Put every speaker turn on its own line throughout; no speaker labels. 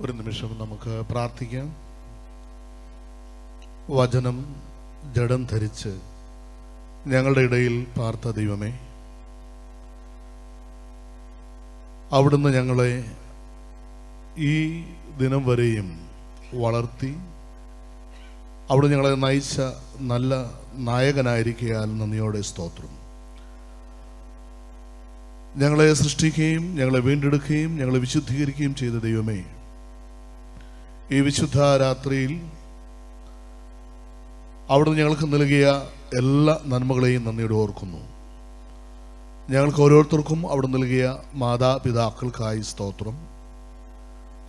ഒരു നിമിഷം നമുക്ക് പ്രാർത്ഥിക്കാം. വചനം ജഡം ധരിച്ച് ഞങ്ങളുടെ ഇടയിൽ പാർത്ത ദൈവമേ, അവിടുന്ന് ഞങ്ങളെ ഈ ദിനം വരെയും വളർത്തി അവിടെ ഞങ്ങളെ നയിച്ച നല്ല നായകനായിരിക്കാൻ നന്ദിയോടെ സ്തോത്രം. ഞങ്ങളെ സൃഷ്ടിക്കുകയും ഞങ്ങളെ വീണ്ടെടുക്കുകയും ഞങ്ങളെ വിശുദ്ധീകരിക്കുകയും ചെയ്ത ദൈവമേ, ഈ വിശുദ്ധ രാത്രിയിൽ അവിടുന്ന് ഞങ്ങൾക്ക് നൽകിയ എല്ലാ നന്മകളെയും നന്ദിയോടെ ഓർക്കുന്നു. ഞങ്ങൾക്ക് ഓരോരുത്തർക്കും അവിടെ നൽകിയ മാതാപിതാക്കൾക്കായി സ്തോത്രം.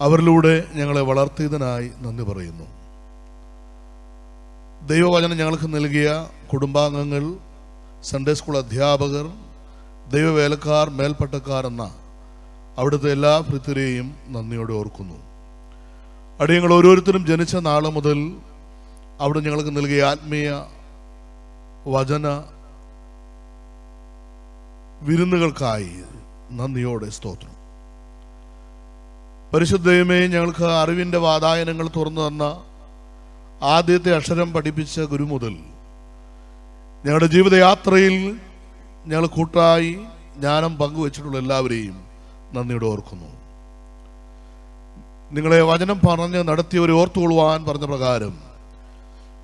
അവരിലൂടെ ഞങ്ങളെ വളർത്തിയതിനായി നന്ദി പറയുന്നു. ദൈവവചനം ഞങ്ങൾക്ക് നൽകിയ കുടുംബാംഗങ്ങൾ, സൺഡേ സ്കൂൾ അധ്യാപകർ, ദൈവവേലക്കാർ, മേൽപ്പട്ടക്കാർ എന്ന അവിടുത്തെ എല്ലാ ഭൃത്യരെയും നന്ദിയോടെ ഓർക്കുന്നു. അടിയങ്ങൾ ഓരോരുത്തരും ജനിച്ച നാളെ മുതൽ അവിടെ ഞങ്ങൾക്ക് നൽകിയ ആത്മീയ വചന വിരുന്നുകൾക്കായി നന്ദിയോടെ സ്തോത്രം. പരിശുദ്ധ ദൈവമേ, ഞങ്ങൾക്ക് അറിവിൻ്റെ വാതായനങ്ങൾ തുറന്നു തന്ന ആദ്യത്തെ അക്ഷരം പഠിപ്പിച്ച ഗുരു മുതൽ ഞങ്ങളുടെ ജീവിതയാത്രയിൽ ഞങ്ങൾ കൂട്ടായി ജ്ഞാനം പങ്കുവച്ചിട്ടുള്ള എല്ലാവരെയും നന്ദിയോടെ ഓർക്കുന്നു. നിങ്ങളെ വചനം പറഞ്ഞ് നടത്തിയവരെ ഓർത്തുകൊള്ളുവാൻ പറഞ്ഞ പ്രകാരം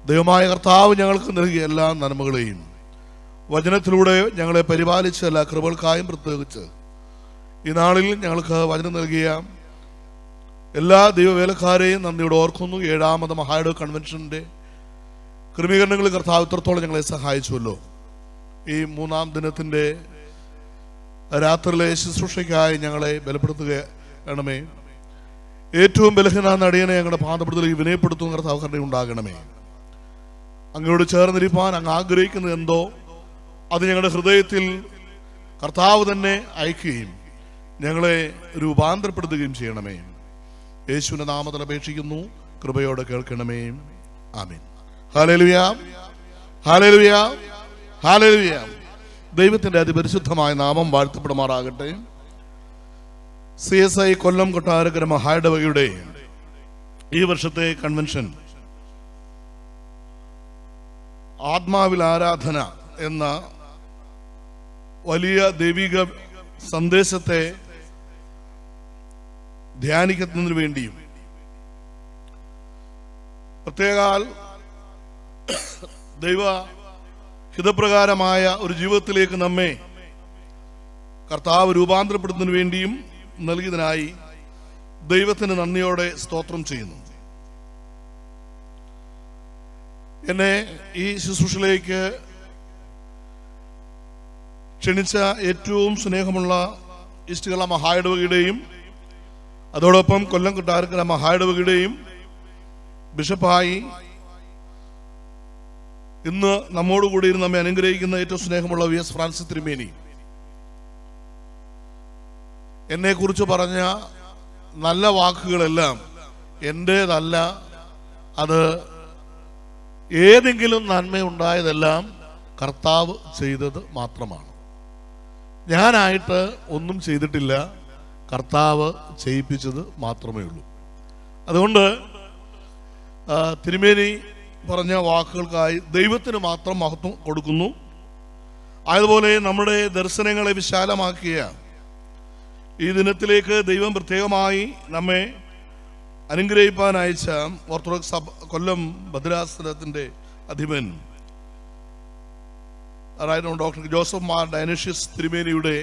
ദൈവമായ കർത്താവ് ഞങ്ങൾക്ക് നൽകിയ എല്ലാ നന്മകളെയും വചനത്തിലൂടെ ഞങ്ങളെ പരിപാലിച്ച എല്ലാ കൃപകൾക്കായും പ്രത്യേകിച്ച് ഈ നാളിൽ ഞങ്ങൾക്ക് വചനം നൽകിയ എല്ലാ ദൈവവേലക്കാരെയും നന്ദിയോടെ ഓർക്കുന്നു. 7ാമത് മഹായുടെ കൺവെൻഷൻ്റെ ക്രമീകരണങ്ങളിൽ കർത്താവ് ഇത്രത്തോളം ഞങ്ങളെ സഹായിച്ചുവല്ലോ. ഈ 3ാം ദിനത്തിൻ്റെ രാത്രിയിലെ ശുശ്രൂഷയ്ക്കായി ഞങ്ങളെ ബലപ്പെടുത്തുകയാണമേ. ഏറ്റവും ബലഹീനായ അടിയനെ ഞങ്ങളുടെ പാദപ്പെടുത്തൽ വിനയപ്പെടുത്തുന്ന കർത്താവ് കരുണയുണ്ടാകണമേ. അങ്ങയോട് ചേർന്നിരിപ്പാൻ അങ്ങ് ആഗ്രഹിക്കുന്നത് എന്തോ അത് ഞങ്ങളുടെ ഹൃദയത്തിൽ കർത്താവ് തന്നെ അയക്കുകയും ഞങ്ങളെ രൂപാന്തരപ്പെടുത്തുകയും ചെയ്യണമേ. യേശുവിന്റെ നാമത്തിൽ അപേക്ഷിക്കുന്നു, കൃപയോടെ കേൾക്കണമേ. ആമേൻ. ഹല്ലേലൂയ, ഹല്ലേലൂയ, ഹല്ലേലൂയ. ദൈവത്തിന്റെ അതിപരിശുദ്ധമായ നാമം വാഴ്ത്തപ്പെടുമാറാകട്ടെ. CSI കൊല്ലം കൊട്ടാരക്കര മഹായിടവകയുടെ ഈ വർഷത്തെ കൺവെൻഷൻ ആത്മാവിൽ ആരാധന എന്ന വലിയ ദൈവിക സന്ദേശത്തെ ധ്യാനിക്കുന്നതിന് വേണ്ടിയും പ്രത്യേകാൽ ദൈവ ഹിതപ്രകാരമായ ഒരു ജീവിതത്തിലേക്ക് നമ്മെ കർത്താവ് രൂപാന്തരപ്പെടുന്നതിന് വേണ്ടിയും നൽകിയതിനായി ദൈവത്തിന് നന്ദിയോടെ സ്തോത്രം ചെയ്യുന്നു. എന്നെ ഈ ശുശ്രൂഷയിലേക്ക് ക്ഷണിച്ച ഏറ്റവും സ്നേഹമുള്ള ഈസ്റ്റ് കേരള മഹായിടവകയുടെയും അതോടൊപ്പം കൊല്ലം കൊട്ടാരക്കര മഹായിടവകയുടെയും ബിഷപ്പായി ഇന്ന് നമ്മോടുകൂടി നമ്മെ അനുഗ്രഹിക്കുന്ന ഏറ്റവും സ്നേഹമുള്ള VS ഫ്രാൻസിസ് തിരുമേനി എന്നെ കുറിച്ച് പറഞ്ഞ നല്ല വാക്കുകളെല്ലാം എൻ്റേതല്ല. അത് ഏതെങ്കിലും നന്മയുണ്ടായതെല്ലാം കർത്താവ് ചെയ്തത് മാത്രമാണ്. ഞാനായിട്ട് ഒന്നും ചെയ്തിട്ടില്ല, കർത്താവ് ചെയ്യിപ്പിച്ചത് മാത്രമേ ഉള്ളൂ. അതുകൊണ്ട് തിരുമേനി പറഞ്ഞ വാക്കുകൾക്കായി ദൈവത്തിന് മാത്രം മഹത്വം കൊടുക്കുന്നു. അതുപോലെ നമ്മുടെ ദർശനങ്ങളെ വിശാലമാക്കിയ ഈ ദിനത്തിലേക്ക് ദൈവം പ്രത്യേകമായി നമ്മെ അനുഗ്രഹിപ്പാൻ അയച്ച ഓർത്തഡോക്സ് സഭ കൊല്ലം ഭദ്രാസനത്തിൻ്റെ അധിപൻ അതായത് ഡോക്ടർ ജോസഫ് മാർ ഡയനഷ്യസ് തിരുമേനിയുടെ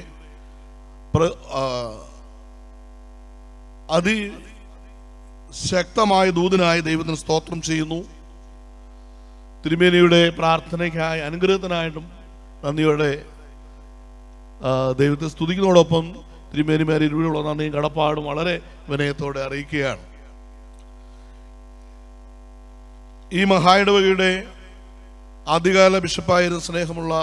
അതിശക്തമായ ദൂതനായി ദൈവത്തിന് സ്തോത്രം ചെയ്യുന്നു. തിരുമേനിയുടെ പ്രാർത്ഥനയ്ക്കായി അനുഗ്രഹത്തിനായിട്ടും നന്ദിയോടെ ദൈവത്തെ സ്തുതിക്കുന്നതോടൊപ്പം തിരുമേനിമാരെ ഇരുവിലുള്ള നന്ദിയും കടപ്പാടും വളരെ വിനയത്തോടെ അറിയിക്കുകയാണ്. ഈ മഹായിടവകയുടെ ആദ്യകാല ബിഷപ്പായിരുന്ന സ്നേഹമുള്ള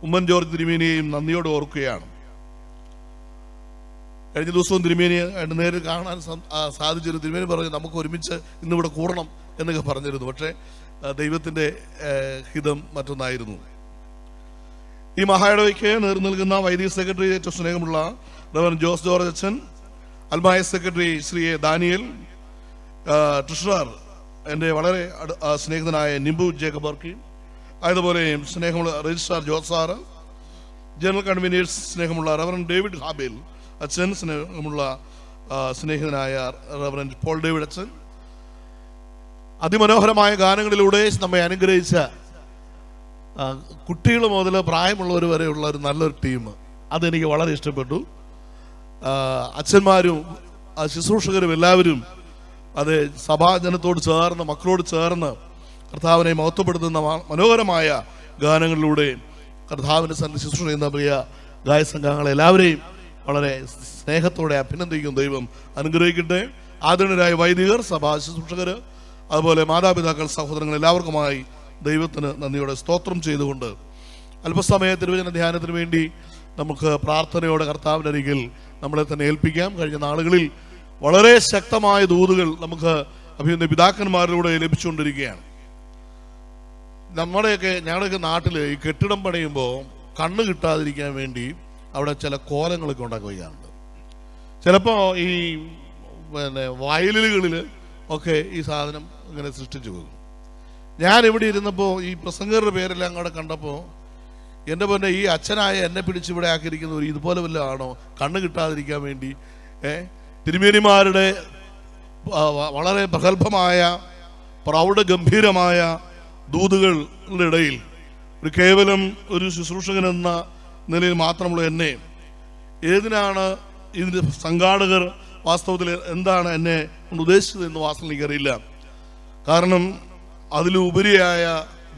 ഉമ്മൻ ജോർജ് തിരുമേനിയെയും നന്ദിയോടെ ഓർക്കുകയാണ്. കഴിഞ്ഞ ദിവസവും തിരുമേനിയെ നേരിൽ കാണാൻ സാധിച്ചിരുന്നു. തിരുമേനി പറഞ്ഞു നമുക്ക് ഒരുമിച്ച് ഇന്നിവിടെ കൂടണം എന്നൊക്കെ പറഞ്ഞിരുന്നു. പക്ഷേ ദൈവത്തിൻ്റെ ഹിതം മറ്റൊന്നായിരുന്നു. ഈ മഹായിടവയ്ക്ക് നേതൃത്വം നൽകുന്ന വൈദിക സെക്രട്ടറി ഏറ്റവും സ്നേഹമുള്ള റവറൻഡ് ജോസ് ജോർജ് അച്ഛൻ, അൽമായ secretary Shri A Daniel, treasurer എൻ്റെ വളരെ സ്നേഹിതനായ നിംബു ജേക്കബ് വർക്കി, അതുപോലെ സ്നേഹമുള്ള registrar Jose sir, general conveners സ്നേഹമുള്ള റവറൻ ഡേവിഡ് ഹാബേൽ അച്ഛൻ, സ്നേഹമുള്ള സ്നേഹിതനായ റവറൻ പോൾ ഡേവിഡ് അച്ഛൻ, അതിമനോഹരമായ ഗാനങ്ങളിലൂടെ നമ്മെ അനുഗ്രഹിച്ച കുട്ടികൾ മുതൽ പ്രായമുള്ളവർ വരെയുള്ള ഒരു നല്ലൊരു ടീം, അതെനിക്ക് വളരെ ഇഷ്ടപ്പെട്ടു. അച്ഛന്മാരും ശുശ്രൂഷകരും എല്ലാവരും അത് സഭാജനത്തോട് ചേർന്ന്, മക്കളോട് ചേർന്ന് കർത്താവിനെ മഹത്വപ്പെടുത്തുന്ന മനോഹരമായ ഗാനങ്ങളിലൂടെ കർത്താവിൻ്റെ സന്നിധി ശുശ്രൂഷ ചെയ്യുന്ന പ്രിയ ഗായ സംഘങ്ങളെ എല്ലാവരെയും വളരെ സ്നേഹത്തോടെ അഭിനന്ദിക്കും. ദൈവം അനുഗ്രഹിക്കട്ടെ. ആദരണീയരായ വൈദികർ, സഭാ ശുശ്രൂഷകർ, അതുപോലെ മാതാപിതാക്കൾ, സഹോദരങ്ങൾ എല്ലാവർക്കുമായി ദൈവത്തിന് നന്ദിയോടെ സ്തോത്രം ചെയ്തുകൊണ്ട് അല്പസമയ തിരുവചന ധ്യാനത്തിന് വേണ്ടി നമുക്ക് പ്രാർത്ഥനയോടെ കർത്താവിൻ്റെ അരികിൽ നമ്മളെ തന്നെ ഏൽപ്പിക്കാം. കഴിഞ്ഞ നാളുകളിൽ വളരെ ശക്തമായ ദൂതുകൾ നമുക്ക് അഭിനന്ദ പിതാക്കന്മാരിലൂടെ ലഭിച്ചുകൊണ്ടിരിക്കുകയാണ്. ഞങ്ങളുടെയൊക്കെ നാട്ടിൽ ഈ കെട്ടിടം പണിയുമ്പോൾ കണ്ണ് കിട്ടാതിരിക്കാൻ വേണ്ടി അവിടെ ചില കോലങ്ങളൊക്കെ ഉണ്ടാക്കുകയാണ്. ചിലപ്പോൾ ഈ വയലുകളിൽ ഒക്കെ ഈ സാധനം ഇങ്ങനെ സൃഷ്ടിച്ചു പോകും. ഞാൻ ഇവിടെ ഇരുന്നപ്പോൾ ഈ പ്രസംഗരുടെ പേരെല്ലാം അങ്ങോട്ട് കണ്ടപ്പോൾ എൻ്റെ പൊന്നെ, ഈ അച്ഛനായ എന്നെ പിടിച്ച് ഇവിടെ ആക്കിയിരിക്കുന്നവർ ഇതുപോലെ വല്ല ആണോ കണ്ണ് കിട്ടാതിരിക്കാൻ വേണ്ടി? തിരുമേനിമാരുടെ വളരെ പ്രഗത്ഭമായ പ്രൗഢഗംഭീരമായ ദൂതുകളുടെ ഇടയിൽ ഒരു കേവലം ഒരു ശുശ്രൂഷകൻ എന്ന നിലയിൽ മാത്രമുള്ള എന്നെ ഏതിനാണ് ഇതിൻ്റെ സംഘാടകർ വാസ്തവത്തിൽ എന്താണ് എന്നെ കൊണ്ട് ഉദ്ദേശിച്ചത് എന്ന് വാസ്തവം എനിക്കറിയില്ല. കാരണം അതിലുപരിയായ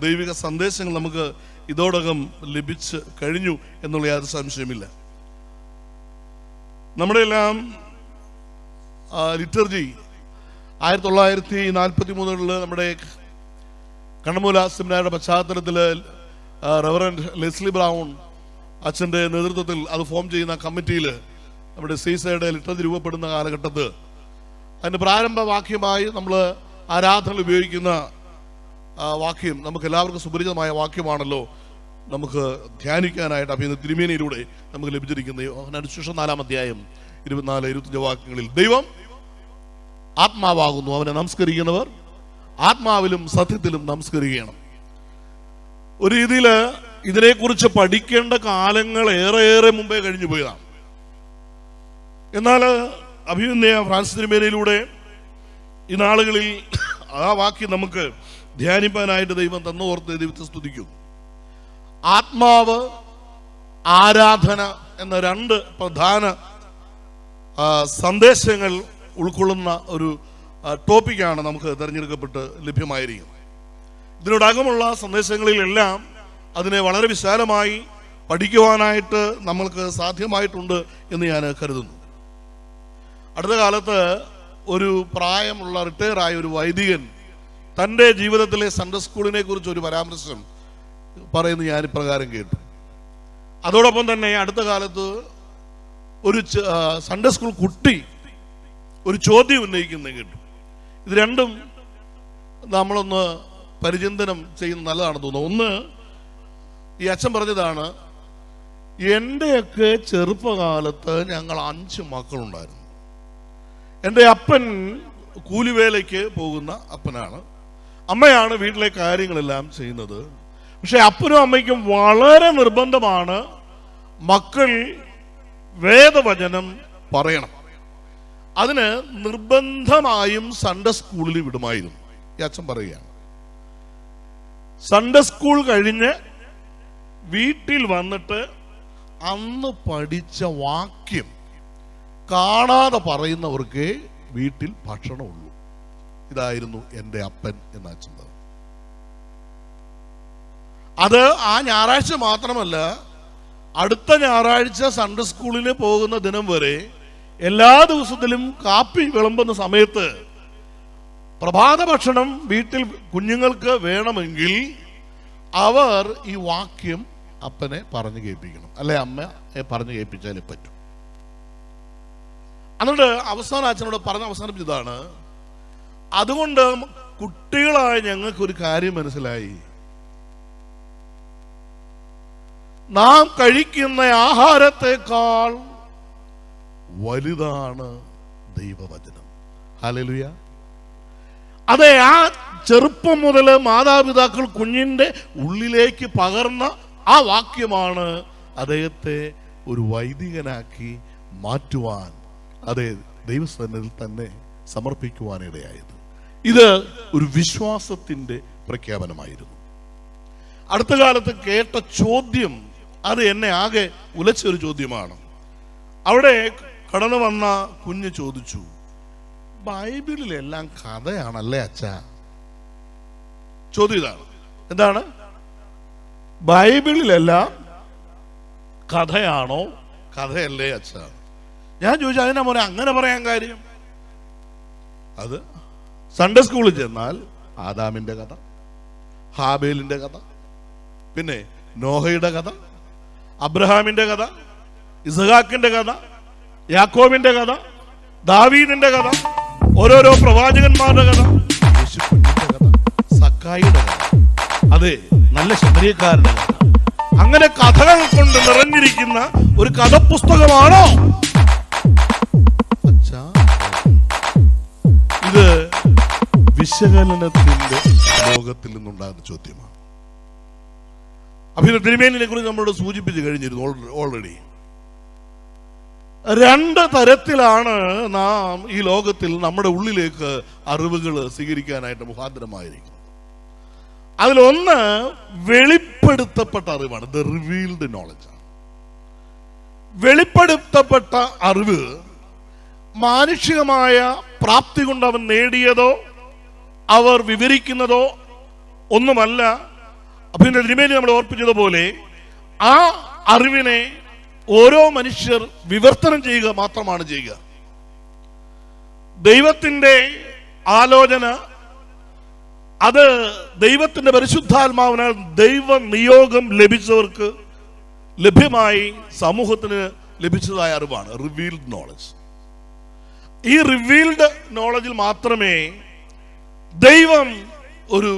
ദൈവിക സന്ദേശങ്ങൾ നമുക്ക് ഇതോടകം ലഭിച്ച് കഴിഞ്ഞു എന്നുള്ള യാതൊരു സംശയമില്ല. നമ്മുടെ എല്ലാം ലിറ്റർജി 1943 നമ്മുടെ കണ്ണമൂല സെമിനാരിയുടെ പശ്ചാത്തലത്തിൽ റവറൻഡ് ലെസ്ലി ബ്രൗൺ അച്ഛൻ്റെ നേതൃത്വത്തിൽ അത് ഫോം ചെയ്യുന്ന കമ്മിറ്റിയിൽ നമ്മുടെ സീസയുടെ ലിറ്റർജി രൂപപ്പെടുന്ന കാലഘട്ടത്ത് അതിൻ്റെ പ്രാരംഭ വാക്യമായി നമ്മൾ ആരാധനയിൽ ഉപയോഗിക്കുന്ന വാക്യം നമുക്ക് എല്ലാവർക്കും സുപരിചിതമായ വാക്യമാണല്ലോ നമുക്ക് ധ്യാനിക്കാനായിട്ട്. അപ്പോൾ ഇന്ന് തിരുമേനിയിലൂടെ നമുക്ക് ലഭിച്ചിരിക്കുന്നത് യോഹന്നാന്റെ സുവിശേഷം 4-ാം അധ്യായം 24-25 വാക്യങ്ങളിൽ ദൈവം ആത്മാവാകുന്നു, അവനെ നമസ്കരിക്കുന്നവർ ആത്മാവിലും സത്യത്തിലും നമസ്കരിക്കണം. ഒരു രീതിയിൽ ഇതിനെക്കുറിച്ച് പഠിക്കേണ്ട കാലങ്ങൾ ഏറെ മുമ്പേ കഴിഞ്ഞു പോയതാണ്. എന്നാൽ അഭിനന്ദ ഫ്രാൻസിസ് തിരുമേനിയിലൂടെ ഈ നാളുകളിൽ ആ വാക്യം നമുക്ക് ധ്യാനിപ്പാനായിട്ട് ദൈവം തന്നോർത്ത് ദൈവത്തെ സ്തുതിക്കും. ആത്മാവ്, ആരാധന എന്ന രണ്ട് പ്രധാന സന്ദേശങ്ങൾ ഉൾക്കൊള്ളുന്ന ഒരു ടോപ്പിക്കാണ് നമുക്ക് തിരഞ്ഞെടുക്കപ്പെട്ട് ലഭ്യമായിരിക്കുന്നത്. ഇതിനോടകമുള്ള സന്ദേശങ്ങളിലെല്ലാം അതിനെ വളരെ വിശാലമായി പഠിക്കുവാനായിട്ട് നമ്മൾക്ക് സാധ്യമായിട്ടുണ്ട് എന്ന് ഞാൻ കരുതുന്നു. അടുത്ത കാലത്ത് ഒരു പ്രായമുള്ള റിട്ടയറായ ഒരു വൈദികൻ തൻ്റെ ജീവിതത്തിലെ സൺഡേ സ്കൂളിനെ കുറിച്ച് ഒരു പരാമർശം പറയുന്നത് ഞാൻ ഇപ്രകാരം കേട്ടു. അതോടൊപ്പം തന്നെ അടുത്ത കാലത്ത് ഒരു സൺഡേ സ്കൂൾ കുട്ടി ഒരു ചോദ്യം ഉന്നയിക്കുന്നത് കേട്ടു. ഇത് രണ്ടും നമ്മളൊന്ന് പരിചിന്തനം ചെയ്യുന്നത് നല്ലതാണെന്ന് തോന്നുന്നു. ഒന്ന്, ഈ അച്ഛൻ പറഞ്ഞതാണ്, എൻ്റെയൊക്കെ ചെറുപ്പകാലത്ത് ഞങ്ങൾ 5 മക്കളുണ്ടായിരുന്നു. എൻ്റെ അപ്പൻ കൂലിവേലയ്ക്ക് പോകുന്ന അപ്പനാണ്, അമ്മയാണ് വീട്ടിലെ കാര്യങ്ങളെല്ലാം ചെയ്യുന്നത്. പക്ഷെ അപ്പനും അമ്മയ്ക്കും വളരെ നിർബന്ധമാണ് മക്കൾ വേദവചനം പറയണം. അതിന് നിർബന്ധമായും സൺഡേ സ്കൂളിൽ വിടുമായിരുന്നു. ഈ അച്ഛൻ പറയുകയാണ്, സൺഡേ സ്കൂൾ കഴിഞ്ഞ് വീട്ടിൽ വന്നിട്ട് അന്ന് പഠിച്ച വാക്യം കാണാതെ പറയുന്നവർക്ക് വീട്ടിൽ ഭക്ഷണമുള്ളൂ. ഇതായിരുന്നു എൻ്റെ അപ്പൻ എന്ന അച്ഛൻ പറഞ്ഞു. അത് ആ ഞായറാഴ്ച മാത്രമല്ല, അടുത്ത ഞായറാഴ്ച സൺഡേ സ്കൂളിന് പോകുന്ന ദിനം വരെ എല്ലാ ദിവസത്തിലും കാപ്പി വിളമ്പുന്ന സമയത്ത് പ്രഭാത ഭക്ഷണം വീട്ടിൽ കുഞ്ഞുങ്ങൾക്ക് വേണമെങ്കിൽ അവർ ഈ വാക്യം അപ്പനെ പറഞ്ഞു കേൾപ്പിക്കണം, അല്ലെ അമ്മയെ പറഞ്ഞു കേൾപ്പിച്ചാലേ പറ്റും. എന്നിട്ട് അവസാനം അച്ഛനോട് പറഞ്ഞ അവസാനിപ്പിച്ചതാണ്, അതുകൊണ്ട് കുട്ടികളായ ഞങ്ങൾക്കൊരു കാര്യം മനസ്സിലായി, നാം കഴിക്കുന്ന ആഹാരത്തെക്കാൾ വലുതാണ് ദൈവവചനം. ഹല്ലേലൂയ. അതെ, ആ ചെറുപ്പം മുതൽ മാതാപിതാക്കൾ കുഞ്ഞിന്റെ ഉള്ളിലേക്ക് പകർന്ന ആ വാക്യമാണ് അദ്ദേഹത്തെ ഒരു വൈദികനാക്കി മാറ്റുവാൻ, അതെ, ദൈവസന്നിധിയിൽ തന്നെ സമർപ്പിക്കുവാനിടയായത്. ഇത് ഒരു വിശ്വാസത്തിന്റെ പ്രഖ്യാപനമായിരുന്നു. അടുത്ത കാലത്ത് കേട്ട ചോദ്യം, അത് എന്നെ ആകെ ഉലച്ചൊരു ചോദ്യമാണ്. അവിടെ കടന്നു വന്ന കുഞ്ഞ് ചോദിച്ചു, ബൈബിളിലെല്ലാം കഥയാണല്ലേ അച്ഛാ? ചോദ്യം ഇതാണ്. എന്താണ്? ബൈബിളിലെല്ലാം കഥയാണോ? കഥയല്ലേ അച്ഛാ? ഞാൻ ചോദിച്ചു, അതിനാ മോനെ അങ്ങനെ പറയാൻ കാര്യം? അത് സൺഡേ സ്കൂളിൽ ചെന്നാൽ ആദാമിന്റെ കഥ, ഹാബേലിന്റെ കഥ, പിന്നെ നോഹയുടെ കഥ, അബ്രഹാമിന്റെ കഥ, ഇസ്ഹാക്കിന്റെ കഥ, യാക്കോബിന്റെ കഥ, ദാവീദിന്റെ കഥ, ഓരോരോ പ്രവാചകന്മാരുടെ കഥ, യേശുവിന്റെ കഥ, സക്കായിയുടെ കഥ, അതെ, നല്ല ശമരിയക്കാരുടെ കഥ, അങ്ങനെ കഥകൾ കൊണ്ട് നിറഞ്ഞിരിക്കുന്ന ഒരു കഥപുസ്തകമാണോ അച്ഛാ? ഇത് വിശകലനത്തിന്റെ ലോകത്തിൽ നിന്നുണ്ടാകുന്ന ചോദ്യമാണ്. അഭിനന്ദ തിരുമേനിയെ കുറിച്ച് നമ്മളോട് സൂചിപ്പിച്ചു കഴിഞ്ഞിരുന്നു ഓൾറെഡി. രണ്ട് തരത്തിലാണ് നാം ഈ ലോകത്തിൽ നമ്മുടെ ഉള്ളിലേക്ക് അറിവുകൾ സ്വീകരിക്കാനായിട്ട് മുഖാന്തരമായിരിക്കുന്നത്. അതിലൊന്ന് വെളിപ്പെടുത്തപ്പെട്ട അറിവാണ്, ദ റിവീൽഡ് നോളജ്. വെളിപ്പെടുത്തപ്പെട്ട അറിവ് മാനുഷികമായ പ്രാപ്തി കൊണ്ട് അവൻ നേടിയതോ അവർ വിവരിക്കുന്നതോ ഒന്നുമല്ല. അഭിനന്ദ തിരുമേനി നമ്മൾ ഓർപ്പിച്ചതുപോലെ ആ അറിവിനെ ഓരോ മനുഷ്യർ വിവർത്തനം ചെയ്യുക മാത്രമാണ് ചെയ്യുക. ദൈവത്തിന്റെ ആലോചന, അത് ദൈവത്തിന്റെ പരിശുദ്ധാത്മാവിനാൽ ദൈവ നിയോഗം ലഭിച്ചവർക്ക് ലഭ്യമായി സമൂഹത്തിന് ലഭിച്ചതായ അറിവാണ് റിവീൽഡ് നോളജ്. ഈ റിവീൽഡ് നോളജിൽ മാത്രമേ ദൈവം ഒരു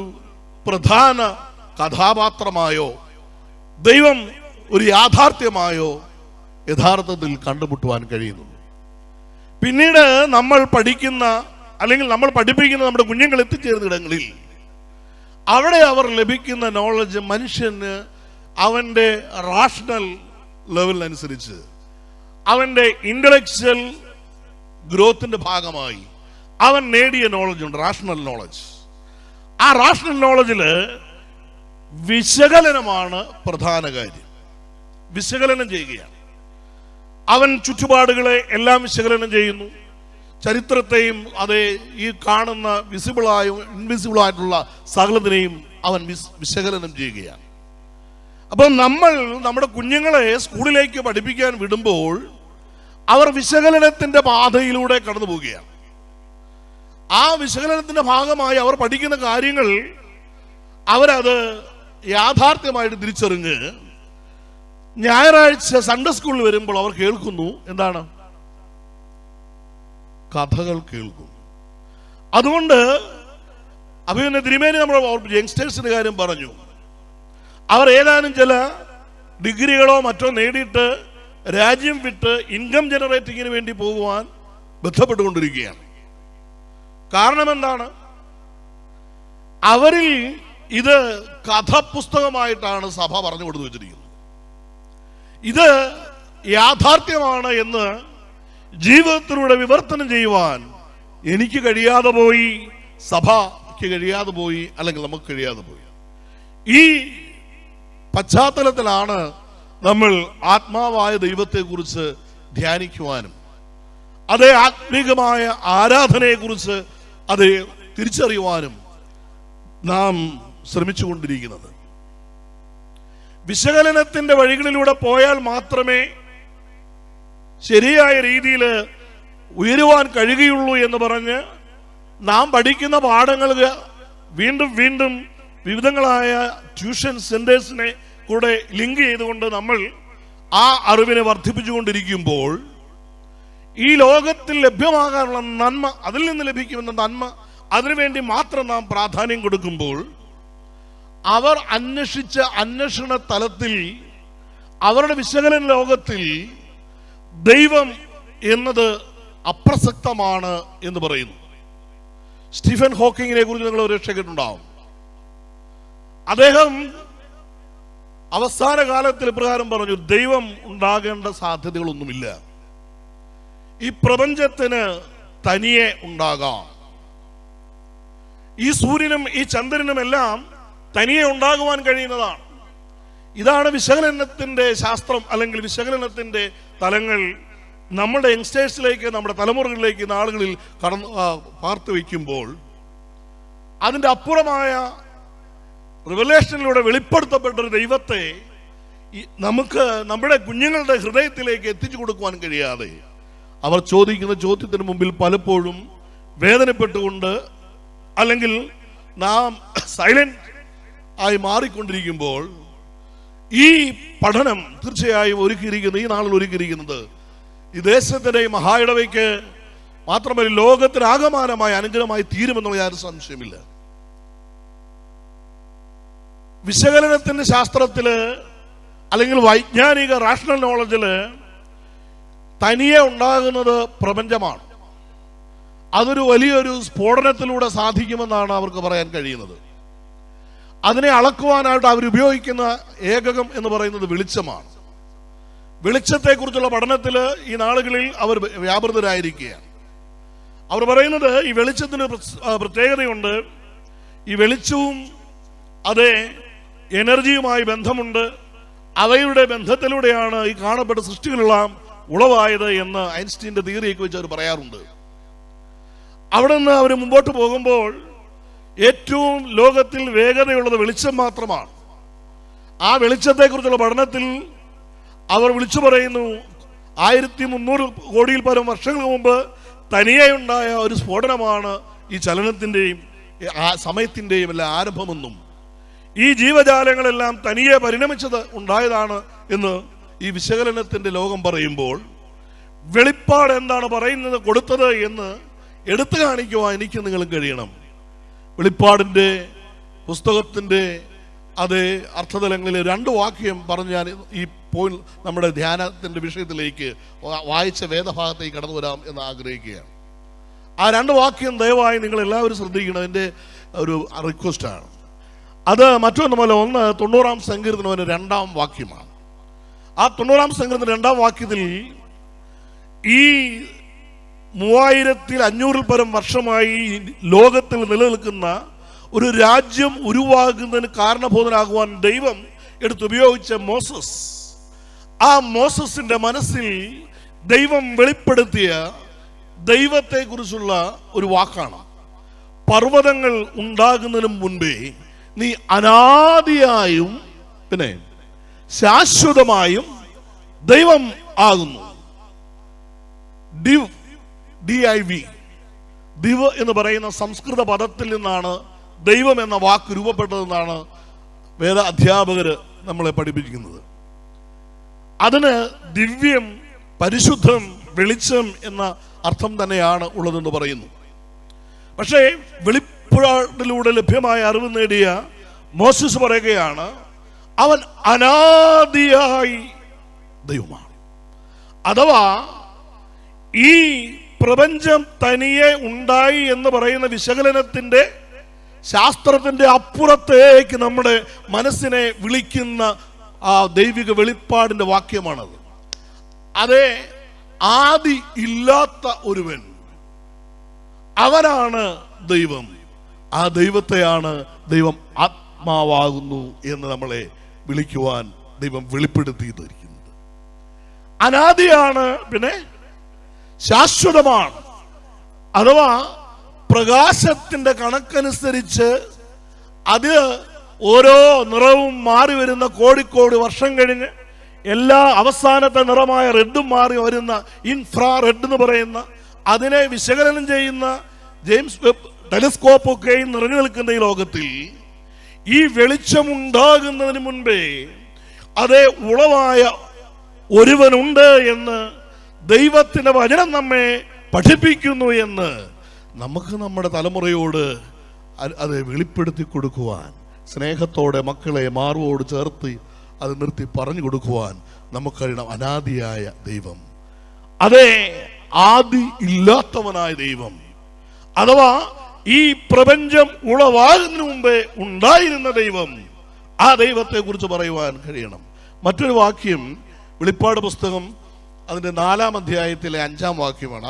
പ്രധാന കഥാപാത്രമായോ ദൈവം ഒരു യാഥാർത്ഥ്യമായോ യഥാർത്ഥത്തിൽ കണ്ടുമുട്ടുവാൻ കഴിയുന്നു. പിന്നീട് നമ്മൾ പഠിക്കുന്ന അല്ലെങ്കിൽ നമ്മൾ പഠിപ്പിക്കുന്ന നമ്മുടെ കുഞ്ഞുങ്ങൾ എത്തിച്ചേരുന്ന ഇടങ്ങളിൽ അവിടെ അവർ ലഭിക്കുന്ന നോളജ് മനുഷ്യന് അവൻ്റെ റാഷണൽ ലെവലിനനുസരിച്ച് അവൻ്റെ ഇന്റലക്ച്വൽ ഗ്രോത്തിന്റെ ഭാഗമായി അവൻ നേടിയ നോളജ് ഉണ്ട്, റാഷണൽ നോളജ്. ആ റാഷണൽ നോളജില് വിശകലനമാണ് പ്രധാന കാര്യം. വിശകലനം ചെയ്യുകയാണ്. അവൻ ചുറ്റുപാടുകളെ എല്ലാം വിശകലനം ചെയ്യുന്നു. ചരിത്രത്തെയും അതേ ഈ കാണുന്ന വിസിബിളായും ഇൻവിസിബിളായിട്ടുള്ള സകലത്തിനെയും അവൻ വിശകലനം ചെയ്യുകയാണ്. അപ്പം നമ്മൾ നമ്മുടെ കുഞ്ഞുങ്ങളെ സ്കൂളിലേക്ക് പഠിപ്പിക്കാൻ വിടുമ്പോൾ അവർ വിശകലനത്തിന്റെ പാതയിലൂടെ കടന്നു പോവുകയാണ്. ആ വിശകലനത്തിന്റെ ഭാഗമായി അവർ പഠിക്കുന്ന കാര്യങ്ങൾ അവരത് യാഥാർത്ഥ്യമായിട്ട് തിരിച്ചറിഞ്ഞ് ഞായറാഴ്ച സൺഡേ സ്കൂളിൽ വരുമ്പോൾ അവർ കേൾക്കുന്നു, എന്താണ്? കഥകൾ കേൾക്കും. അതുകൊണ്ട് അഭിനന്ദ തിരുമേനി നമ്മൾ യങ്സ്റ്റേഴ്സിന്റെ കാര്യം പറഞ്ഞു. അവർ ഏതാനും ചില ഡിഗ്രികളോ മറ്റോ നേടിയിട്ട് രാജ്യം വിട്ട് ഇൻകം ജനറേറ്റിങ്ങിന് വേണ്ടി പോകുവാൻ ബന്ധപ്പെട്ടുകൊണ്ടിരിക്കുകയാണ്. കാരണം എന്താണ്? അവരിൽ ഇത് കഥപുസ്തകമായിട്ടാണ് സഭ പറഞ്ഞു കൊടുത്തു വെച്ചിരിക്കുന്നത്. ഇത് യാഥാർത്ഥ്യമാണ് എന്ന് ജീവിതത്തിലൂടെ വിവർത്തനം ചെയ്യുവാൻ എനിക്ക് കഴിയാതെ പോയി, സഭയ്ക്ക് കഴിയാതെ പോയി, അല്ലെങ്കിൽ നമുക്ക് കഴിയാതെ പോയി. ഈ പശ്ചാത്തലത്തിലാണ് നമ്മൾ ആത്മാവായ ദൈവത്തെക്കുറിച്ച് ധ്യാനിക്കുവാനും അതേ ആത്മീകമായ ആരാധനയെക്കുറിച്ച് അത് തിരിച്ചറിയുവാനും നാം ശ്രമിച്ചുകൊണ്ടിരിക്കുന്നത്. വിശകലനത്തിന്റെ വഴികളിലൂടെ പോയാൽ മാത്രമേ ശരിയായ രീതിയിൽ ഉയരുവാൻ കഴിയുകയുള്ളൂ എന്ന് പറഞ്ഞ് നാം പഠിക്കുന്ന പാഠങ്ങൾ വീണ്ടും വീണ്ടും വിവിധങ്ങളായ ട്യൂഷൻ സെന്റേഴ്സിനെ കൂടെ ലിങ്ക് ചെയ്തുകൊണ്ട് നമ്മൾ ആ അറിവിനെ വർദ്ധിപ്പിച്ചുകൊണ്ടിരിക്കുമ്പോൾ ഈ ലോകത്തിൽ ലഭ്യമാകാനുള്ള നന്മ, അതിൽ നിന്ന് ലഭിക്കുമെന്ന നന്മ, അതിനുവേണ്ടി മാത്രം നാം പ്രാധാന്യം കൊടുക്കുമ്പോൾ അവർ അന്വേഷിച്ച അന്വേഷണ തലത്തിൽ അവരുടെ വിശകലന ലോകത്തിൽ ദൈവം എന്നത് അപ്രസക്തമാണ് എന്ന് പറയുന്നു. സ്റ്റീഫൻ ഹോക്കിങ്ങിനെ കുറിച്ച് നിങ്ങൾ ഒരു കേട്ടിട്ടുണ്ടാവും. അദ്ദേഹം അവസാന കാലത്തിൽ ഇപ്രകാരം പറഞ്ഞു: ദൈവം ഉണ്ടാകേണ്ട സാധ്യതകളൊന്നുമില്ല, ഈ പ്രപഞ്ചത്തിന് തനിയെ ഉണ്ടാകാം. ഈ സൂര്യനും ഈ ചന്ദ്രനും എല്ലാം തനിയെ ഉണ്ടാകുവാൻ കഴിയുന്നതാണ്. ഇതാണ് വിശകലനത്തിന്റെ ശാസ്ത്രം, അല്ലെങ്കിൽ വിശകലനത്തിന്റെ തലങ്ങൾ നമ്മുടെ യങ്സ്റ്റേഴ്സിലേക്ക്, നമ്മുടെ തലമുറകളിലേക്ക് നാളുകളിൽ പാർത്തു വയ്ക്കുമ്പോൾ അതിൻ്റെ അപ്പുറമായ റിവലേഷനിലൂടെ വെളിപ്പെടുത്തപ്പെട്ടൊരു ദൈവത്തെ നമുക്ക് നമ്മുടെ കുഞ്ഞുങ്ങളുടെ ഹൃദയത്തിലേക്ക് എത്തിച്ചു കൊടുക്കുവാൻ കഴിയാതെ അവർ ചോദിക്കുന്ന ചോദ്യത്തിന് മുമ്പിൽ പലപ്പോഴും വേദനപ്പെട്ടുകൊണ്ട്, അല്ലെങ്കിൽ നാം സൈലന്റ് ആയി മാറിക്കൊണ്ടിരിക്കുമ്പോൾ ഈ പഠനം തീർച്ചയായും ഈ നാളിൽ ഒരുക്കിയിരിക്കുന്നത് ഈ ദേശത്തിന്റെ മഹായിടവയ്ക്ക് മാത്രമല്ല ലോകത്തിനാകമാനമായ അനുഗ്രഹമായി തീരുമെന്നുള്ള യാതൊരു സംശയമില്ല. വിശകലനത്തിന്റെ ശാസ്ത്രത്തില് അല്ലെങ്കിൽ വൈജ്ഞാനിക റാഷണൽ നോളജില് തനിയെ ഉണ്ടാകുന്നത് പ്രപഞ്ചമാണ്. അതൊരു വലിയൊരു സ്ഫോടനത്തിലൂടെ സാധിക്കുമെന്നാണ് അവർക്ക് പറയാൻ കഴിയുന്നത്. അതിനെ അളക്കുവാനായിട്ട് അവരുപയോഗിക്കുന്ന ഏകകം എന്ന് പറയുന്നത് വെളിച്ചമാണ്. വെളിച്ചത്തെക്കുറിച്ചുള്ള പഠനത്തിൽ ഈ നാളുകളിൽ അവർ വ്യാപൃതരായിരിക്കുകയാണ്. അവർ പറയുന്നത് ഈ വെളിച്ചത്തിന് പ്രത്യേകതയുണ്ട്. ഈ വെളിച്ചവും അതേ എനർജിയുമായി ബന്ധമുണ്ട്. അവയുടെ ബന്ധത്തിലൂടെയാണ് ഈ കാണപ്പെട്ട സൃഷ്ടികളെല്ലാം ഉളവായത് എന്ന് ഐൻസ്റ്റീന്റെ തിയറിയൊക്കെ വെച്ച് അവർ പറയാറുണ്ട്. അവിടെ നിന്ന് അവർ മുമ്പോട്ട് പോകുമ്പോൾ ഏറ്റവും ലോകത്തിൽ വേഗതയുള്ളത് വെളിച്ചം മാത്രമാണ്. ആ വെളിച്ചത്തെക്കുറിച്ചുള്ള പഠനത്തിൽ അവർ വിളിച്ചു പറയുന്നു, 1300 കോടിയിൽ പരം വർഷങ്ങൾക്ക് മുമ്പ് തനിയെ ഉണ്ടായ ഒരു സ്ഫോടനമാണ് ഈ ചലനത്തിന്റെയും സമയത്തിന്റെയും എല്ലാം ആരംഭമെന്നും ഈ ജീവജാലങ്ങളെല്ലാം തനിയെ പരിണമിച്ചത് ഉണ്ടായതാണ് എന്ന് ഈ വിശകലനത്തിന്റെ ലോകം പറയുമ്പോൾ, വെളിപ്പാട് എന്താണ് പറയുന്നത് കൊടുത്തത് എന്ന് എടുത്തു കാണിക്കുവാൻ എനിക്ക് നിങ്ങൾക്ക് കഴിയണം. വെളിപ്പാടിന്റെ പുസ്തകത്തിന്റെ അതേ അർത്ഥതലങ്ങളിൽ 2 വാക്യം പറഞ്ഞ് ഞാൻ ഈ നമ്മുടെ ധ്യാനത്തിന്റെ വിഷയത്തിലേക്ക് വായിച്ച വേദഭാഗത്തേക്ക് കടന്നു വരാം എന്ന് ആഗ്രഹിക്കുകയാണ്. ആ 2 വാക്യം ദയവായി നിങ്ങൾ എല്ലാവരും ശ്രദ്ധിക്കണം. എൻ്റെ ഒരു റിക്വസ്റ്റാണ്. അത് മറ്റൊന്നുമല്ല, ഒന്ന് 90-ാം സങ്കീർത്തനം 2-ാം വാക്യമാണ്. ആ 90-ാം സങ്കീർത്തനം 2-ാം വാക്യത്തിൽ ഈ 3500-ൽ പരം വർഷമായി ലോകത്തിൽ നിലനിൽക്കുന്ന ഒരു രാജ്യം ഉരുവാകുന്നതിന് കാരണഭൂതനാകുവാൻ ദൈവം എടുത്തുപയോഗിച്ച മോസസ്, ആ മോസസിന്റെ മനസ്സിൽ ദൈവം വെളിപ്പെടുത്തിയ ദൈവത്തെ കുറിച്ചുള്ള ഒരു വാക്കാണ്: പർവ്വതങ്ങൾ ഉണ്ടാകുന്നതിന് മുൻപേ നീ അനാദിയായും പിന്നെ ശാശ്വതമായും ദൈവം ആകുന്നു. ദിവ് എന്ന് പറയുന്ന സംസ്കൃത പദത്തിൽ നിന്നാണ് ദൈവം എന്ന വാക്ക് രൂപപ്പെട്ടതെന്നാണ് വേദ അധ്യാപകർ നമ്മളെ പഠിപ്പിക്കുന്നത്. അതിന് ദിവ്യം, പരിശുദ്ധം, വെളിച്ചം എന്ന അർത്ഥം തന്നെയാണ് ഉള്ളതെന്ന് പറയുന്നു. പക്ഷേ വെളിപ്പാടിലൂടെ ലഭ്യമായ അറിവ് നേടിയ മോശസ് പറയുകയാണ്, അവൻ അനാദിയായി ദൈവമാണ്. അഥവാ ഈ പ്രപഞ്ചം തനിയെ ഉണ്ടായി എന്ന് പറയുന്ന വിശകലനത്തിന്റെ ശാസ്ത്രത്തിന്റെ അപ്പുറത്തേക്ക് നമ്മുടെ മനസ്സിനെ വിളിക്കുന്ന ആ ദൈവിക വെളിപ്പാടിന്റെ വാക്യമാണത്. അതേ ആദി ഇല്ലാത്ത ഒരുവൻ, അവനാണ് ദൈവം. ആ ദൈവത്തെയാണ് ദൈവം ആത്മാവാകുന്നു എന്ന് നമ്മളെ വിളിക്കുവാൻ ദൈവം വെളിപ്പെടുത്തിയിരിക്കുന്നത്. അനാദിയാണ്, പിന്നെ ശാശ്വതമാണ്. അഥവാ പ്രകാശത്തിന്റെ കണക്കനുസരിച്ച് അത് ഓരോ നിറവും മാറി വരുന്ന കോടിക്കോടി വർഷം കഴിഞ്ഞ് എല്ലാ അവസാനത്തെ നിറമായ റെഡും മാറി വരുന്ന ഇൻഫ്രാ റെഡ് എന്ന് പറയുന്ന അതിനെ വിശകലനം ചെയ്യുന്ന ജെയിംസ് വെബ് ടെലിസ്കോപ്പൊക്കെയും നിറഞ്ഞു നിൽക്കുന്ന ഈ ലോകത്തിൽ ഈ വെളിച്ചമുണ്ടാകുന്നതിന് മുൻപേ അതേ ഉളവായ ഒരുവനുണ്ട് എന്ന് ദൈവത്തിന്റെ വചനം നമ്മെ പഠിപ്പിക്കുന്നു എന്ന് നമുക്ക് നമ്മുടെ തലമുറയോട് അത് വെളിപ്പെടുത്തി കൊടുക്കുവാൻ, സ്നേഹത്തോടെ മക്കളെ മാർവോട് ചേർത്ത് അത് നിർത്തി പറഞ്ഞു കൊടുക്കുവാൻ നമുക്കറിയണം. അനാദിയായ ദൈവം, അതേ ആദി ഇല്ലാത്തവനായ ദൈവം, അഥവാ ഈ പ്രപഞ്ചം ഉളവാകുന്നതിന് മുമ്പേ ഉണ്ടായിരുന്ന ദൈവം, ആ ദൈവത്തെ കുറിച്ച് പറയുവാൻ കഴിയണം. മറ്റൊരു വാക്യം വെളിപ്പാട് പുസ്തകം അതിൻ്റെ 4-ാം അധ്യായത്തിലെ 5-ാം വാക്യമാണ്.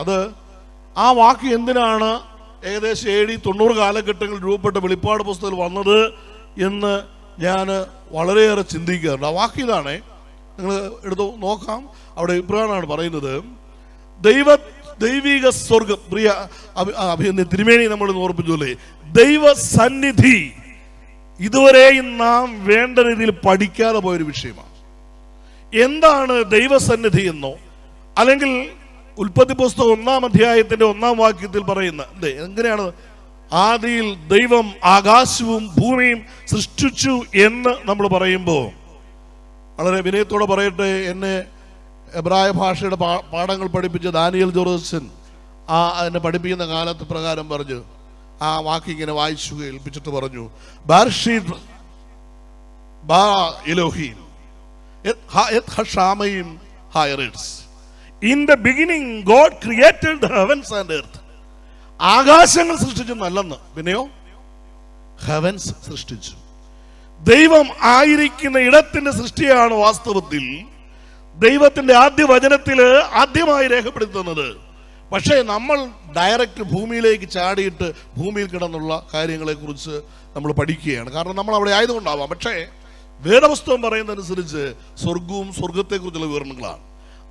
ആ വാക്യം എന്തിനാണ് ഏകദേശം AD 90 കാലഘട്ടങ്ങളിൽ രൂപപ്പെട്ട വെളിപ്പാട് പുസ്തകത്തിൽ വന്നത് എന്ന് ഞാൻ വളരെയേറെ ചിന്തിക്കാറുണ്ട്. ആ വാക്യം ഇതാണ്, നിങ്ങൾ എടുത്ത് നോക്കാം. അവിടെ ഇബ്രാനാണ് പറയുന്നത്, ദൈവിക സ്വർഗം. പ്രിയ തിരുമേനി നമ്മൾ ഓർപ്പിച്ചോല്ലേ, ദൈവസന്നിധി ഇതുവരെയും നാം വേണ്ട രീതിയിൽ പഠിക്കാതെ പോയൊരു വിഷയമാണ്. എന്താണ് ദൈവസന്നിധി എന്നോ, അല്ലെങ്കിൽ ഉൽപ്പത്തി പുസ്തകം 1-ാം അധ്യായത്തിന്റെ 1-ാം വാക്യത്തിൽ പറയുന്ന എങ്ങനെയാണ് ആദിയിൽ ദൈവം ആകാശവും ഭൂമിയും സൃഷ്ടിച്ചു എന്ന് നമ്മൾ പറയുമ്പോൾ, വളരെ വിനയത്തോടെ പറയട്ടെ, എന്നെ എബ്രായ ഭാഷയുടെ പാഠങ്ങൾ പഠിപ്പിച്ച ദാനിയൽ ജോർജൻ എന്നെ പഠിപ്പിക്കുന്ന കാലത്ത് പ്രകാരം പറഞ്ഞു, ആ വാക്ക് ഇങ്ങനെ വായിച്ചു കേൾപ്പിച്ചിട്ട് പറഞ്ഞു, ബാർഷീദ് ബാ Elohim In the beginning God created the heavens and earth. ആകാശങ്ങൾ സൃഷ്ടിച്ചു നല്ലെന്ന്, പിന്നെയോ ഹെവൻസ് സൃഷ്ടിച്ചു. ദൈവം ആയിരിക്കുന്ന ഇടത്തിന്റെ സൃഷ്ടിയാണ് വാസ്തവത്തിൽ ദൈവത്തിന്റെ ആദ്യ വചനത്തില് ആദ്യമായി രേഖപ്പെടുത്തുന്നത്. പക്ഷേ നമ്മൾ ഡയറക്റ്റ് ഭൂമിയിലേക്ക് ചാടിയിട്ട് ഭൂമിയിൽ കിടന്നുള്ള കാര്യങ്ങളെ കുറിച്ച് നമ്മൾ പഠിക്കുകയാണ്. കാരണം നമ്മൾ അവിടെ ആയതുകൊണ്ടാവാം. പക്ഷേ വേദപുസ്തകം പറയുന്നതനുസരിച്ച് സ്വർഗവും സ്വർഗത്തെക്കുറിച്ചുള്ള വിവരണങ്ങളാണ്.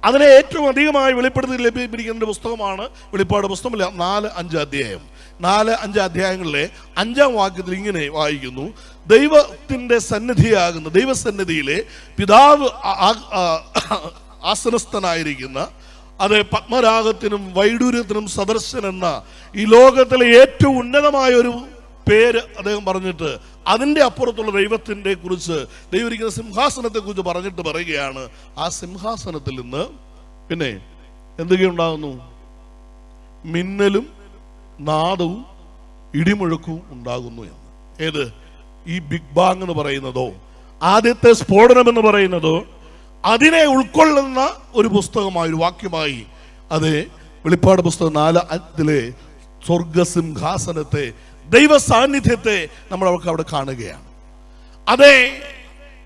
അതിനെ ഏറ്റവും അധികമായി വെളിപ്പെടുത്തി ലഭിച്ചിരിക്കുന്ന പുസ്തകമാണ് വെളിപ്പാട് പുസ്തകം 4-5 അധ്യായം. 4-5 അധ്യായങ്ങളിലെ 5-ാം വാക്യത്തിൽ ഇങ്ങനെ വായിക്കുന്നു, ദൈവത്തിന്റെ സന്നിധിയാകുന്ന ദൈവസന്നിധിയിലെ പിതാവ് ആസനസ്ഥനായിരിക്കുന്ന, അത് പത്മരാഗത്തിനും വൈഡൂര്യത്തിനും സദർശൻ എന്ന ഈ ലോകത്തിലെ ഏറ്റവും ഉന്നതമായ ഒരു പേര് അദ്ദേഹം പറഞ്ഞിട്ട് അതിൻ്റെ അപ്പുറത്തുള്ള ദൈവത്തിൻ്റെ കുറിച്ച്, ദൈവം ഇരിക്കുന്ന സിംഹാസനത്തെ കുറിച്ച് പറഞ്ഞിട്ട് പറയുകയാണ്, ആ സിംഹാസനത്തിൽ നിന്ന് പിന്നെ എന്തൊക്കെയുണ്ടാകുന്നു? മിന്നലും നാദവും ഇടിമുഴക്കവും ഉണ്ടാകുന്നു എന്ന്. ഏത്? ഈ ബിഗ് ബാങ് എന്ന് പറയുന്നതോ, ആദ്യത്തെ സ്ഫോടനം എന്ന് പറയുന്നതോ, അതിനെ ഉൾക്കൊള്ളുന്ന ഒരു പുസ്തകമായി, ഒരു വാക്യമായി അത് വെളിപ്പാട് പുസ്തകം 4-ലെ സ്വർഗസിംഹാസനത്തെ, ദൈവ സാന്നിധ്യത്തെ നമ്മൾ അവർക്ക് അവിടെ കാണുകയാണ്. അതെ,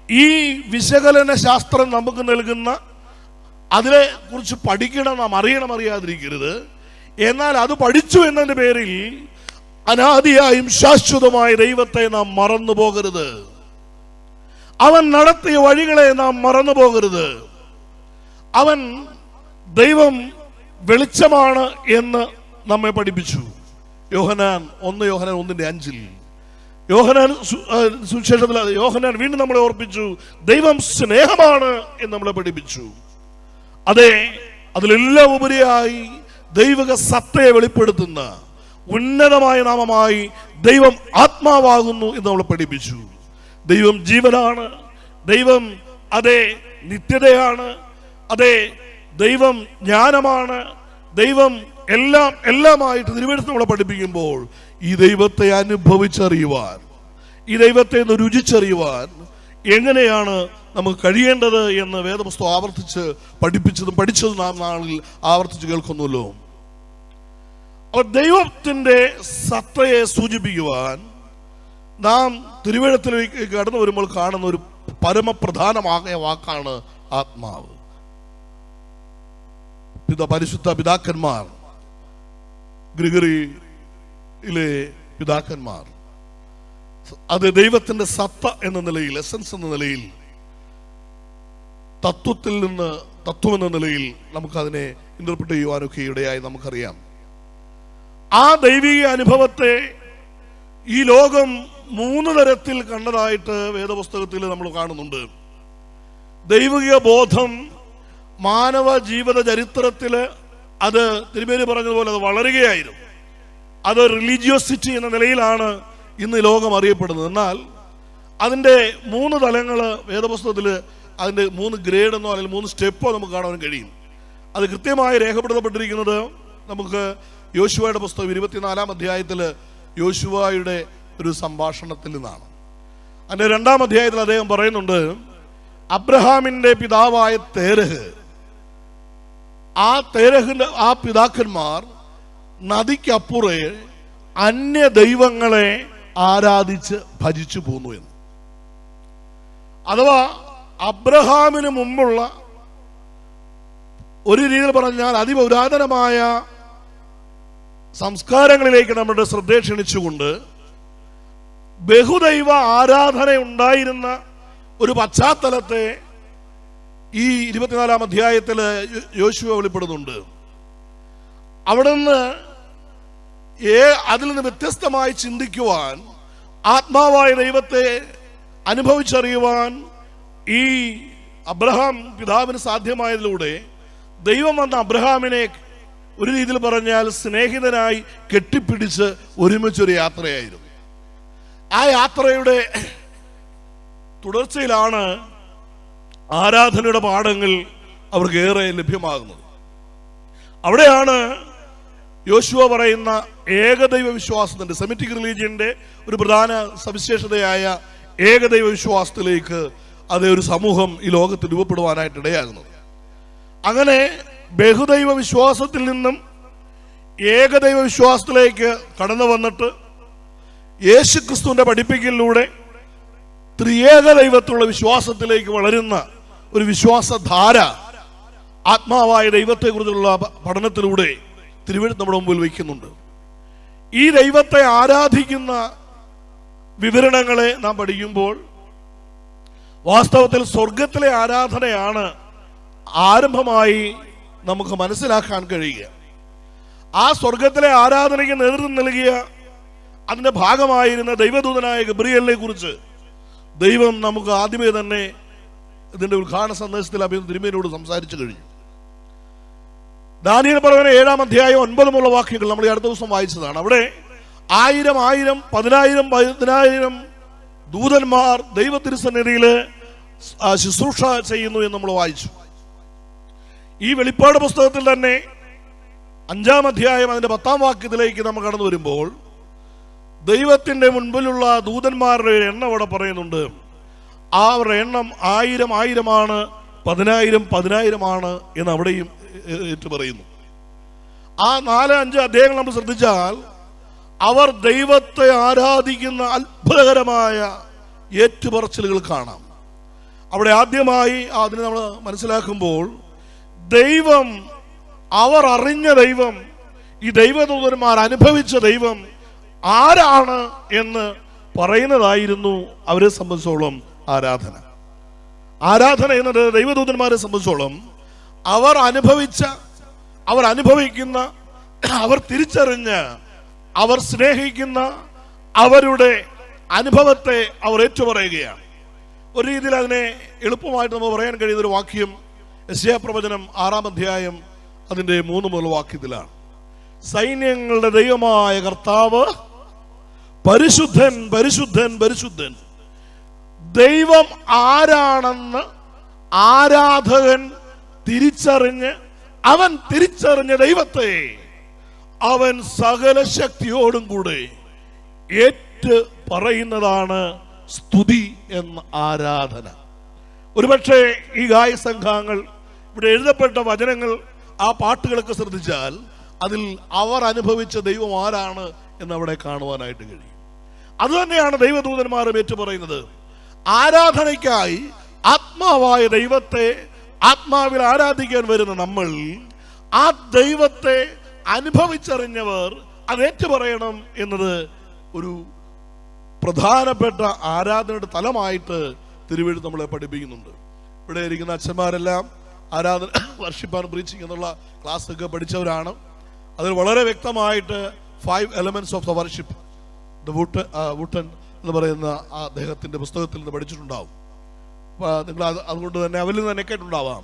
ഈ വിശകലന ശാസ്ത്രം നമുക്ക് നൽകുന്ന, അതിനെ കുറിച്ച് പഠിക്കണം, നാം അറിയാതിരിക്കരുത്. എന്നാൽ അത് പഠിച്ചു എന്നതിന്റെ പേരിൽ അനാദിയായും ശാശ്വതമായ ദൈവത്തെ നാം മറന്നു പോകരുത്. അവൻ നടത്തിയ വഴികളെ നാം മറന്നു പോകരുത്. അവൻ ദൈവം വെളിച്ചമാണ് എന്ന് നമ്മെ പഠിപ്പിച്ചു. യോഹന്നാൻ 1:5 യോഹന്നാൻ സുവിശേഷത്തിൽ യോഹന്നാൻ വീണ്ടും നമ്മളെ ഓർപ്പിച്ചു, ദൈവം സ്നേഹമാണ് എന്ന് നമ്മളെ പഠിപ്പിച്ചു. അതെ, അതിലെല്ലാം ഉപരിയായി ദൈവിക സത്തയെ വെളിപ്പെടുത്തുന്ന ഉന്നതമായ നാമമായി ദൈവം ആത്മാവാകുന്നു എന്ന് നമ്മളെ പഠിപ്പിച്ചു. ദൈവം ജീവനാണ്, ദൈവം അതെ നിത്യതയാണ്, അതെ ദൈവം ജ്ഞാനമാണ്, ദൈവം എല്ലാമായിട്ട് തിരുവചനം നമ്മളെ പഠിപ്പിക്കുമ്പോൾ ഈ ദൈവത്തെ അനുഭവിച്ചറിയുവാൻ, ഈ ദൈവത്തെ രുചിച്ചറിയുവാൻ എങ്ങനെയാണ് നമുക്ക് കഴിയേണ്ടത് എന്ന് വേദപുസ്തകം ആവർത്തിച്ച് പഠിച്ചതും നാം നാളിൽ ആവർത്തിച്ച് കേൾക്കുന്നുവല്ലോ. അപ്പോൾ ദൈവത്തിന്റെ സത്തയെ സൂചിപ്പിക്കുവാൻ നാം തിരുവചനത്തിലേക്ക് കടന്നു വരുമ്പോൾ കാണുന്ന ഒരു പരമപ്രധാനമായ വാക്കാണ് ആത്മാവ്. പരിശുദ്ധ പിതാക്കന്മാർ, ഗ്രിഗറിയിലെ പിതാക്കന്മാർ, അത് ദൈവത്തിന്റെ സത്ത എന്ന നിലയിൽ, എസൻസ് എന്ന നിലയിൽ, തത്വത്തിൽ നിന്ന് തത്വം എന്ന നിലയിൽ നമുക്കതിനെ ഇന്റർപ്രിറ്റ് ചെയ്യുവാനൊക്കെ ഇടയായി നമുക്കറിയാം. ആ ദൈവിക അനുഭവത്തെ ഈ ലോകം 3 തരത്തിൽ കണ്ടതായിട്ട് വേദപുസ്തകത്തിൽ നമ്മൾ കാണുന്നുണ്ട്. ദൈവിക ബോധം മാനവ ജീവിത ചരിത്രത്തില് അത് തിരുമേനി പറഞ്ഞതുപോലെ അത് വളരുകയായിരുന്നു. അത് റിലീജിയോസിറ്റി എന്ന നിലയിലാണ് ഇന്ന് ലോകം അറിയപ്പെടുന്നത്. എന്നാൽ അതിൻ്റെ 3 തലങ്ങൾ വേദപുസ്തകത്തിൽ, അതിൻ്റെ 3 ഗ്രേഡെന്നോ അല്ലെങ്കിൽ 3 സ്റ്റെപ്പോ നമുക്ക് കാണാൻ കഴിയും. അത് കൃത്യമായി രേഖപ്പെടുത്തപ്പെട്ടിരിക്കുന്നത് നമുക്ക് യോശുവയുടെ പുസ്തകം 24-ാം അധ്യായത്തിൽ യോശുവയുടെ ഒരു സംഭാഷണത്തിൽ നിന്നാണ്. അതിൻ്റെ 2-ാം അധ്യായത്തിൽ അദ്ദേഹം പറയുന്നുണ്ട്, അബ്രഹാമിൻ്റെ പിതാവായ തേരഹ് ആ തേരഹിന്റെ ആ പിതാക്കന്മാർ നദിക്കപ്പുറേ അന്യ ദൈവങ്ങളെ ആരാധിച്ച് ഭജിച്ചു പോന്നു എന്ന്. അഥവാ അബ്രഹാമിന് മുമ്പുള്ള ഒരു രീതിയിൽ പറഞ്ഞാൽ അതിപുരാതനമായ സംസ്കാരങ്ങളിലേക്ക് നമ്മുടെ ശ്രദ്ധ ക്ഷണിച്ചുകൊണ്ട് ബഹുദൈവ ആരാധന ഉണ്ടായിരുന്ന ഒരു പശ്ചാത്തലത്തെ ഈ 24-ാം അധ്യായത്തിൽ യോശുവ വെളിപ്പെടുന്നുണ്ട്. അവിടെ നിന്ന് അതിൽ നിന്ന് വ്യത്യസ്തമായി ചിന്തിക്കുവാൻ, ആത്മാവായ ദൈവത്തെ അനുഭവിച്ചറിയുവാൻ ഈ അബ്രഹാം പിതാവിന് സാധ്യമായതിലൂടെ ദൈവം വന്ന അബ്രഹാമിനെ ഒരു രീതിയിൽ പറഞ്ഞാൽ സ്നേഹിതനായി കെട്ടിപ്പിടിച്ച് ഒരുമിച്ചൊരു യാത്രയായിരുന്നു. ആ യാത്രയുടെ തുടർച്ചയിലാണ് ആരാധനയുടെ പാഠങ്ങൾ അവർക്ക് ഏറെ ലഭ്യമാകുന്നത്. അവിടെയാണ് യോശുവ പറയുന്ന ഏകദൈവ വിശ്വാസത്തിന്റെ, സെമിറ്റിക് റിലീജിയന്റെ ഒരു പ്രധാന സവിശേഷതയായ ഏകദൈവ വിശ്വാസത്തിലേക്ക് അതേ ഒരു സമൂഹം ഈ ലോകത്ത് രൂപപ്പെടുവാനായിട്ട് ഇടയാകുന്നത്. അങ്ങനെ ബഹുദൈവ വിശ്വാസത്തിൽ നിന്നും ഏകദൈവ വിശ്വാസത്തിലേക്ക് കടന്നു വന്നിട്ട് യേശുക്രിസ്തുവിന്റെ പഠിപ്പിക്കലിലൂടെ ത്രിയേക ദൈവത്തിലുള്ള വിശ്വാസത്തിലേക്ക് വളരുന്ന ഒരു വിശ്വാസധാര ആത്മാവായ ദൈവത്തെക്കുറിച്ചുള്ള പഠനത്തിലൂടെ തിരുവെഴുത്ത് നമ്മുടെ മുമ്പിൽ വയ്ക്കുന്നുണ്ട്. ഈ ദൈവത്തെ ആരാധിക്കുന്ന വിവരണങ്ങളെ നാം പഠിക്കുമ്പോൾ വാസ്തവത്തിൽ സ്വർഗത്തിലെ ആരാധനയാണ് ആരംഭമായി നമുക്ക് മനസ്സിലാക്കാൻ കഴിയുക. ആ സ്വർഗത്തിലെ ആരാധനയ്ക്ക് നേതൃത്വം നൽകിയ അതിന്റെ ഭാഗമായിരുന്ന ദൈവദൂതനായ ഗബ്രിയേലിനെ കുറിച്ച് ദൈവം നമുക്ക് ആദ്യമേ തന്നെ ഇതിന്റെ ഉദ്ഘാടന സന്ദേശത്തിൽ തിരുമേനിയോട് സംസാരിച്ചു കഴിഞ്ഞു. ദാനിയേൽ പ്രവചനം 7-ാം അധ്യായം 9 മുതലുള്ള വാക്യങ്ങൾ നമ്മൾ ഈ അടുത്ത ദിവസം വായിച്ചതാണ്. അവിടെ 1000 10,000 ദൂതന്മാർ ദൈവത്തിരുസന്നിധിയിൽ ശുശ്രൂഷ ചെയ്യുന്നു എന്ന് നമ്മൾ വായിച്ചു. ഈ വെളിപ്പാട് പുസ്തകത്തിൽ തന്നെ 5-ാം അധ്യായം അതിന്റെ 10-ാം വാക്യത്തിലേക്ക് നമ്മൾ കടന്നു വരുമ്പോൾ ദൈവത്തിന്റെ മുൻപിലുള്ള ദൂതന്മാരുടെ എണ്ണം അവിടെ പറയുന്നുണ്ട്. അവരുടെ എണ്ണം 1000 10,000 എന്ന് അവിടെയും ഏറ്റു പറയുന്നു. ആ 4-5 അധ്യായങ്ങൾ നമ്മൾ ശ്രദ്ധിച്ചാൽ അവർ ദൈവത്തെ ആരാധിക്കുന്ന അത്ഭുതകരമായ ഏറ്റുപറച്ചിലുകൾ കാണാം. അവിടെ ആദ്യമായി അതിനെ നമ്മൾ മനസ്സിലാക്കുമ്പോൾ ദൈവം, അവർ അറിഞ്ഞ ദൈവം, ഈ ദൈവദൂതന്മാർ അനുഭവിച്ച ദൈവം ആരാണ് എന്ന് പറയുന്നതായിരുന്നു അവരെ സംബന്ധിച്ചോളം ആരാധന. ആരാധന എന്നത് ദൈവദൂതന്മാരെ സംബന്ധിച്ചോളം അവർ അനുഭവിക്കുന്ന, അവർ തിരിച്ചറിഞ്ഞ, അവർ സ്നേഹിക്കുന്ന അവരുടെ അനുഭവത്തെ അവർ ഏറ്റുപറയുകയാണ്. ഒരു രീതിയിൽ അതിനെ എളുപ്പമായിട്ട് നമുക്ക് പറയാൻ കഴിയുന്ന ഒരു വാക്യം യെശയ്യാ പ്രവചനം 6-ാം അധ്യായം അതിന്റെ 3 മുതൽ വാക്യത്തിലാണ്. സൈന്യങ്ങളുടെ ദൈവമായ കർത്താവ് പരിശുദ്ധൻ, പരിശുദ്ധൻ, പരിശുദ്ധൻ. ദൈവം ആരാണെന്ന് ആരാധകൻ അവൻ തിരിച്ചറിഞ്ഞ ദൈവത്തെ അവൻ സകല ശക്തിയോടും കൂടെ ഏറ്റു പറയുന്നതാണ് സ്തുതി എന്ന ആരാധന. ഒരുപക്ഷെ ഈ ഗായ സംഘങ്ങൾ ഇവിടെ എഴുതപ്പെട്ട വചനങ്ങൾ, ആ പാട്ടുകളൊക്കെ ശ്രദ്ധിച്ചാൽ അതിൽ അവർ അനുഭവിച്ച ദൈവം ആരാണ് എന്നവിടെ കാണുവാനായിട്ട് കഴിയും. അതുതന്നെയാണ് ദൈവദൂതന്മാരും ഏറ്റുപറയുന്നത്. ആരാധനയ്ക്കായി ആത്മാവായ ദൈവത്തെ ആത്മാവിൽ ആരാധിക്കാൻ വരുന്ന നമ്മൾ, ആ ദൈവത്തെ അനുഭവിച്ചറിഞ്ഞവർ അത് ഏറ്റുപറയണം എന്നത് ഒരു പ്രധാനപ്പെട്ട ആരാധനയുടെ തലമായിട്ട് തിരുവെഴുത്ത് നമ്മളെ പഠിപ്പിക്കുന്നുണ്ട്. ഇവിടെ ഇരിക്കുന്ന അച്ഛന്മാരെല്ലാം ആരാധന, വർഷിപ്പാൻ, പ്രീച്ചിങ് എന്നുള്ള ക്ലാസ് ഒക്കെ പഠിച്ചവരാണ്. അതിൽ വളരെ വ്യക്തമായിട്ട് 5 elements ഓഫ് ദ വർഷിപ്പ് വുട്ടൻ എന്ന് പറയുന്ന അദ്ദേഹത്തിന്റെ പുസ്തകത്തിൽ നിന്ന് പഠിച്ചിട്ടുണ്ടാവും. നിങ്ങൾ അതുകൊണ്ട് തന്നെ അവരിൽ നിന്ന് തന്നെ കേട്ടുണ്ടാവാം.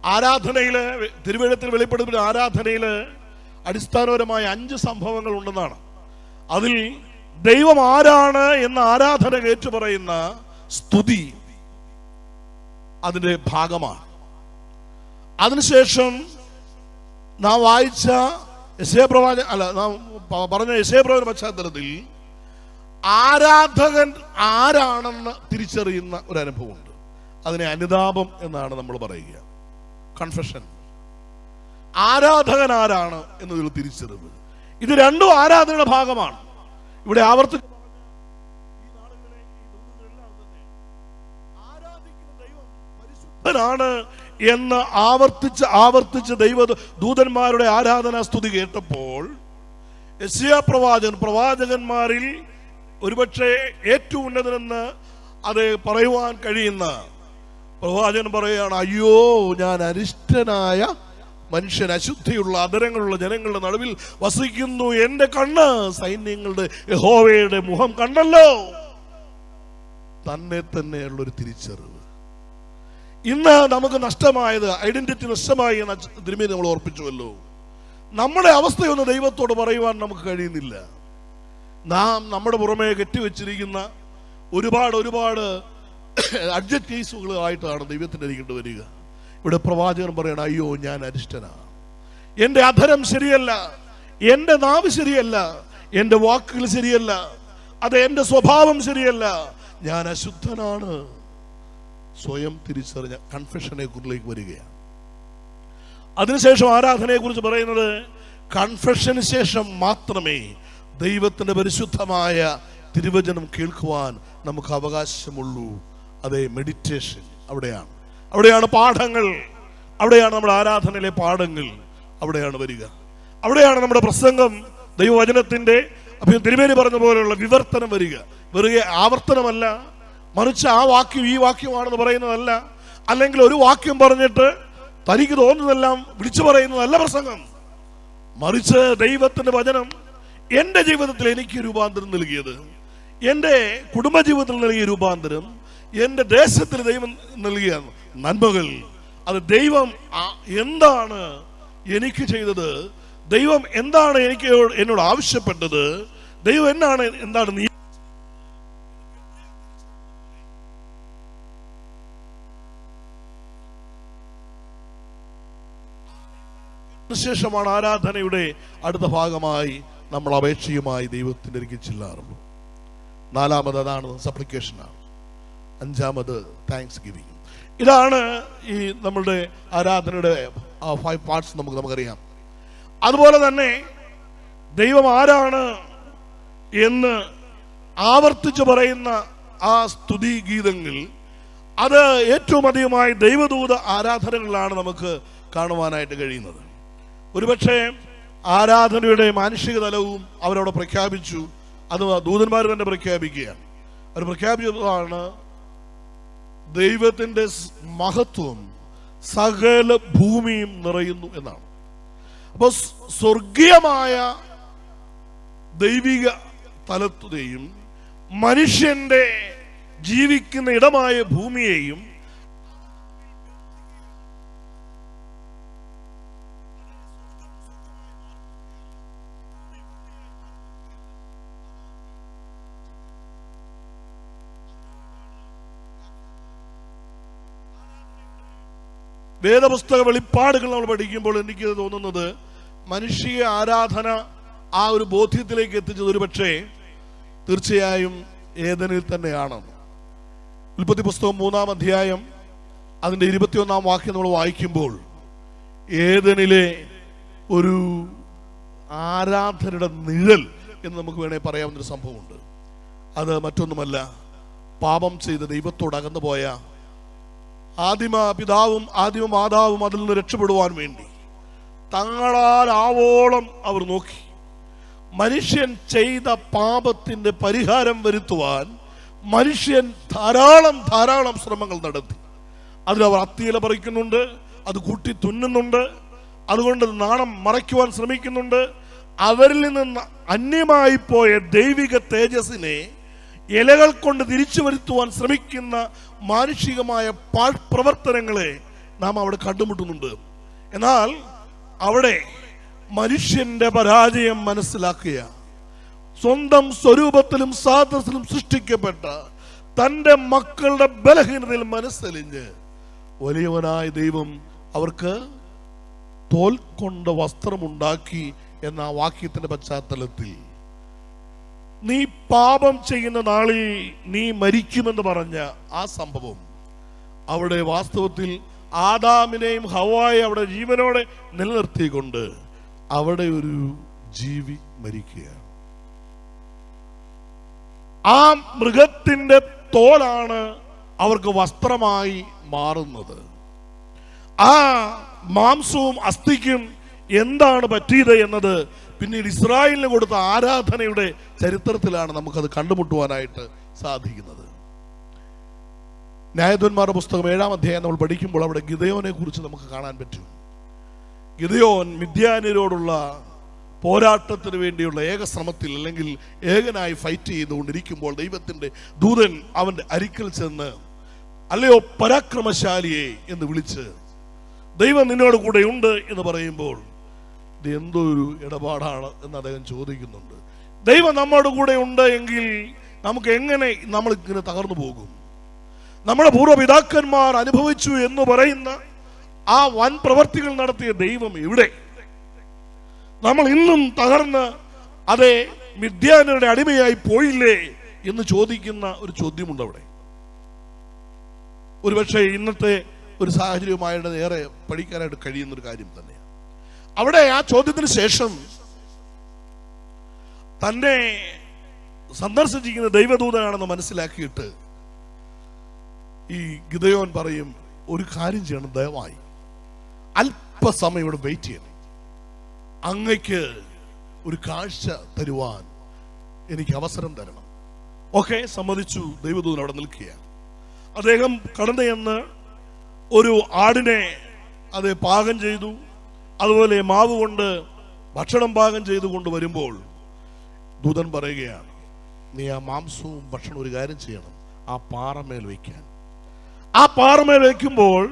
ആരാധനയില്, തിരുവെഴുത്തിൽ വെളിപ്പെടുത്തുന്ന ആരാധനയില് അടിസ്ഥാനപരമായ 5 സംഭവങ്ങൾ ഉണ്ടെന്നാണ്. അതിൽ ദൈവം ആരാണ് എന്ന ആരാധന ഏറ്റുപറയുന്ന സ്തുതി അതിന്റെ ഭാഗമാണ്. അതിനുശേഷം നാം വായിച്ച നാം പറഞ്ഞ യെശയ്യാ പ്രവചന പശ്ചാത്തലത്തിൽ ആരാധകൻ ആരാണെന്ന് തിരിച്ചറിയുന്ന ഒരു അനുഭവമുണ്ട്. അതിനെ അനുതാപം എന്നാണ് നമ്മൾ പറയുക, കൺഫെഷൻ. ആരാധകൻ ആരാണ് എന്നതിൽ തിരിച്ചറിവ്. ഇത് രണ്ടും ആരാധനയുടെ ഭാഗമാണ്. ഇവിടെ ആവർത്തിച്ച് ാണ് എന്ന് ആവർത്തിച്ച് ദൂതന്മാരുടെ ആരാധനാ സ്തുതി കേട്ടപ്പോൾ യെശയ്യാ പ്രവാചകന്മാരിൽ ഒരുപക്ഷെ ഏറ്റവും ഉന്നതനെന്ന് അത് പറയുവാൻ കഴിയുന്ന പ്രവാചകൻ പറയുകയാണ്, അയ്യോ ഞാൻ അരിഷ്ടനായ മനുഷ്യൻ, അശുദ്ധിയുള്ള അധരങ്ങളുള്ള ജനങ്ങളുടെ നടുവിൽ വസിക്കുന്നു. എന്റെ കണ്ണ് സൈന്യങ്ങളുടെ യഹോവയുടെ മുഖം കണ്ടല്ലോ. തന്നെ തന്നെയുള്ളൊരു തിരിച്ചറിവ്. ഇന്ന് നമുക്ക് നഷ്ടമായത്, ഐഡന്റിറ്റി നഷ്ടമായി എന്ന് തിരുമേനി നമ്മൾ ഓർപ്പിച്ചുവല്ലോ. നമ്മുടെ അവസ്ഥയൊന്ന് ദൈവത്തോട് പറയുവാൻ നമുക്ക് കഴിയുന്നില്ല. നാം നമ്മുടെ പുറമേ കെട്ടിവെച്ചിരിക്കുന്ന ഒരുപാട് അഡ്ജക്റ്റീവ്സുകളായിട്ടാണ് ദൈവത്തിൻ്റെ അരികിട്ട് വരിക. ഇവിടെ പ്രവാചകൻ പറയണം, അയ്യോ ഞാൻ അരിഷ്ടനാണ്, എൻ്റെ അധരം ശരിയല്ല, എൻ്റെ നാവ് ശരിയല്ല, എൻ്റെ വാക്കുകൾ ശരിയല്ല, അത് എൻ്റെ സ്വഭാവം ശരിയല്ല, ഞാൻ അശുദ്ധനാണ്. സ്വയം തിരിച്ചറിഞ്ഞ കൺഫെഷനെ കുറിച്ച് വരികയാണ്. അതിനുശേഷം ആരാധനയെ കുറിച്ച് പറയുന്നത്, കൺഫെഷന് ശേഷം മാത്രമേ ദൈവത്തിന്റെ പരിശുദ്ധമായ തിരുവചനം കേൾക്കുവാൻ നമുക്ക് അവകാശമുള്ളൂ. അതേ മെഡിറ്റേഷൻ അവിടെയാണ് പാഠങ്ങൾ, അവിടെയാണ് നമ്മുടെ ആരാധനയിലെ പാഠങ്ങൾ, അവിടെയാണ് വരിക. അവിടെയാണ് നമ്മുടെ പ്രസംഗം, ദൈവവചനത്തിന്റെ തിരുമേനി പറഞ്ഞ പോലെയുള്ള വിവർത്തനം വരിക. വെറുതെ ആവർത്തനമല്ല, മറിച്ച് ആ വാക്യം ഈ വാക്യമാണെന്ന് പറയുന്നതല്ല, അല്ലെങ്കിൽ ഒരു വാക്യം പറഞ്ഞിട്ട് തനിക്ക് തോന്നുന്നതെല്ലാം വിളിച്ചു പറയുന്നതല്ല പ്രസംഗം. മറിച്ച് ദൈവത്തിന്റെ വചനം എൻ്റെ ജീവിതത്തിൽ എനിക്ക് രൂപാന്തരം നൽകിയത്, എൻ്റെ കുടുംബജീവിതത്തിൽ നൽകിയ രൂപാന്തരം, എൻ്റെ ദേശത്തിൽ ദൈവം നൽകിയ നന്മകൾ, അത് ദൈവം എന്താണ് എനിക്ക് ചെയ്തത്, ദൈവം എന്താണ് എന്നോട് ആവശ്യപ്പെട്ടത്, ദൈവം എന്താണ് നീ ശേഷമാണ് ആരാധനയുടെ അടുത്ത ഭാഗമായി നമ്മൾ അപേക്ഷയുമായി ദൈവത്തിൻ്റെ അരികിൽ ചെല്ലാറുള്ളൂ. നാലാമത് അതാണ് സപ്ലിക്കേഷനാണ്. അഞ്ചാമത് താങ്ക്സ് ഗിവിങ്. ഇതാണ് ഈ നമ്മളുടെ ആരാധനയുടെ 5 പാർട്സ് നമുക്കറിയാം. അതുപോലെ തന്നെ ദൈവം ആരാണ് എന്ന് ആവർത്തിച്ച് പറയുന്ന ആ സ്തുതി ഗീതങ്ങൾ, അത് ഏറ്റവും അധികമായി ദൈവദൂത ആരാധനകളിലാണ് നമുക്ക് കാണുവാനായിട്ട് കഴിയുന്നത്. ഒരുപക്ഷെ ആരാധനയുടെ മാനുഷിക തലവും അവരവിടെ പ്രഖ്യാപിച്ചു. അത് ദൂതന്മാർ തന്നെ പ്രഖ്യാപിക്കുകയാണ്. അവർ പ്രഖ്യാപിച്ചതാണ്, ദൈവത്തിന്റെ മഹത്വം സകല ഭൂമിയും നിറയുന്നു എന്നാണ്. അപ്പൊ സ്വർഗീയമായ ദൈവിക തലത്തെയും മനുഷ്യന്റെ ജീവിക്കുന്ന ഇടമായ ഭൂമിയെയും വേദപുസ്തക വെളിപ്പാടുകൾ നമ്മൾ പഠിക്കുമ്പോൾ എനിക്ക് തോന്നുന്നത്, മനുഷ്യ ആരാധന ആ ഒരു ബോധ്യത്തിലേക്ക് എത്തിച്ചത് ഒരുപക്ഷെ തീർച്ചയായും ഏദനിൽ തന്നെയാണ്. ഉൽപ്പത്തി പുസ്തകം 3-ാം അധ്യായം അതിൻ്റെ 21-ാം വാക്യം നമ്മൾ വായിക്കുമ്പോൾ, ഏദനിലെ ഒരു ആരാധനയുടെ നിഴൽ എന്ന് നമുക്ക് വേണേൽ പറയാവുന്നൊരു സംഭവമുണ്ട്. അത് മറ്റൊന്നുമല്ല, പാപം ചെയ്ത് ദൈവത്തോട് അകന്നു പോയ ആദിമ മാതാവും അതിൽ നിന്ന് രക്ഷപ്പെടുവാൻ വേണ്ടി തങ്ങളാൽ ആവോളം അവർ നോക്കി. മനുഷ്യൻ ചെയ്ത പാപത്തിന്റെ പരിഹാരം വരുത്തുവാൻ മനുഷ്യൻ ധാരാളം ശ്രമങ്ങൾ നടത്തി. അതിലവർ അത്തിയില പറിക്കുന്നുണ്ട്, അത് കൂട്ടി തുന്നുന്നുണ്ട്, അതുകൊണ്ട് നാണം മറയ്ക്കുവാൻ ശ്രമിക്കുന്നുണ്ട്. അവരിൽ നിന്ന് അന്യമായി പോയ ദൈവിക തേജസ്സിനെ ഇലകൾ കൊണ്ട് തിരിച്ചു വരുത്തുവാൻ ശ്രമിക്കുന്ന മാനുഷികമായ പ്രവർത്തനങ്ങളെ നാം അവിടെ കണ്ടുമുട്ടുന്നുണ്ട്. എന്നാൽ അവിടെ മനുഷ്യന്റെ പരാജയം മനസ്സിലാക്കുക, സ്വന്തം സ്വരൂപത്തിലും സാദൃശ്യത്തിലും സൃഷ്ടിക്കപ്പെട്ട തൻ്റെ മക്കളുടെ ബലഹീനതയിൽ മനസ്സലിഞ്ഞ് വലിയവനായ ദൈവം അവർക്ക് തോൽ കൊണ്ട് വസ്ത്രമുണ്ടാക്കി എന്ന വാക്യത്തിന്റെ പശ്ചാത്തലത്തിൽ, നീ പാപം ചെയ്യുന്ന നാളിൽ നീ മരിക്കുമെന്ന് പറഞ്ഞ ആ സംഭവം അവിടെ വാസ്തവത്തിൽ ആദാമിനെയും ഹവ്വായെയും അവിടെ ജീവനോടെ നിലനിർത്തിക്കൊണ്ട് അവിടെ ഒരു ജീവി മരിക്കുകയാണ്. ആ മൃഗത്തിന്റെ തോലാണ് അവർക്ക് വസ്ത്രമായി മാറുന്നത്. ആ മാംസവും അസ്ഥിക്കും എന്താണ് പറ്റിയത് എന്നത് പിന്നീട് ഇസ്രായേലിന് കൊടുത്ത ആരാധനയുടെ ചരിത്രത്തിലാണ് നമുക്കത് കണ്ടുമുട്ടുവാനായിട്ട് സാധിക്കുന്നത്. ന്യായാധിപന്മാരുടെ പുസ്തകം 7-ാം അധ്യായം നമ്മൾ പഠിക്കുമ്പോൾ അവിടെ ഗിദെയോനെ കുറിച്ച് നമുക്ക് കാണാൻ പറ്റും. ഗിദെയോൻ മിദ്യാന്യരോടുള്ള പോരാട്ടത്തിന് വേണ്ടിയുള്ള ഏകശ്രമത്തിൽ അല്ലെങ്കിൽ ഏകനായി ഫൈറ്റ് ചെയ്തുകൊണ്ടിരിക്കുമ്പോൾ ദൈവത്തിന്റെ ദൂതൻ അവന്റെ അരിക്കൽ ചെന്ന്, അല്ലയോ പരാക്രമശാലിയെ എന്ന് വിളിച്ച്, ദൈവം നിന്നോട് കൂടെ ഉണ്ട് എന്ന് പറയുമ്പോൾ ഇത് എന്തോ ഒരു ഇടപാടാണ് എന്ന് അദ്ദേഹം ചോദിക്കുന്നുണ്ട്. ദൈവം നമ്മോട് കൂടെ ഉണ്ട് എങ്കിൽ നമുക്ക് എങ്ങനെ നമ്മൾ ഇങ്ങനെ തകർന്നു പോകും? നമ്മുടെ പൂർവ്വപിതാക്കന്മാർ അനുഭവിച്ചു എന്ന് പറയുന്ന ആ വൻ പ്രവർത്തികൾ നടത്തിയ ദൈവം എവിടെ? നമ്മൾ ഇന്നും തകർന്ന് അതേ മിദ്യാന്യരുടെ അടിമയായി പോയില്ലേ എന്ന് ചോദിക്കുന്ന ഒരു ചോദ്യമുണ്ട് അവിടെ. ഒരുപക്ഷെ ഇന്നത്തെ ഒരു സാഹചര്യവുമായിട്ട് ഏറെ പഠിക്കാനായിട്ട് കഴിയുന്ന ഒരു കാര്യം തന്നെയാണ്. അവിടെ ആ ചോദ്യത്തിന് ശേഷം തന്നെ സന്ദർശിച്ചിരിക്കുന്ന ദൈവദൂതനാണെന്ന് മനസ്സിലാക്കിയിട്ട് ഈ ഗിദെയോൻ പറയും, ഒരു കാര്യം ചെയ്യണം, ദയവായി അല്പസമയം ഇവിടെ വെയിറ്റ് ചെയ്യണം, അങ്ങയ്ക്ക് ഒരു കാഴ്ച തരുവാൻ എനിക്ക് അവസരം തരണം. ഓക്കെ, സമ്മതിച്ചു. ദൈവദൂതൻ അവിടെ നിൽക്കുകയാണ്. അദ്ദേഹം കടന്നു ചെന്ന് ഒരു ആടിനെ അത് പാകം ചെയ്തു. അതുപോലെ മാവ് കൊണ്ട് ഭക്ഷണം പാകം ചെയ്തു കൊണ്ടുവരുമ്പോൾ ദൂതൻ പറയുകയാണ്, നീ ആ മാംസവും ഭക്ഷണം ഒരു കാര്യം ചെയ്യണം, ആ പാറമേൽ വയ്ക്കാൻ. ആ പാറമേൽ വയ്ക്കുമ്പോൾ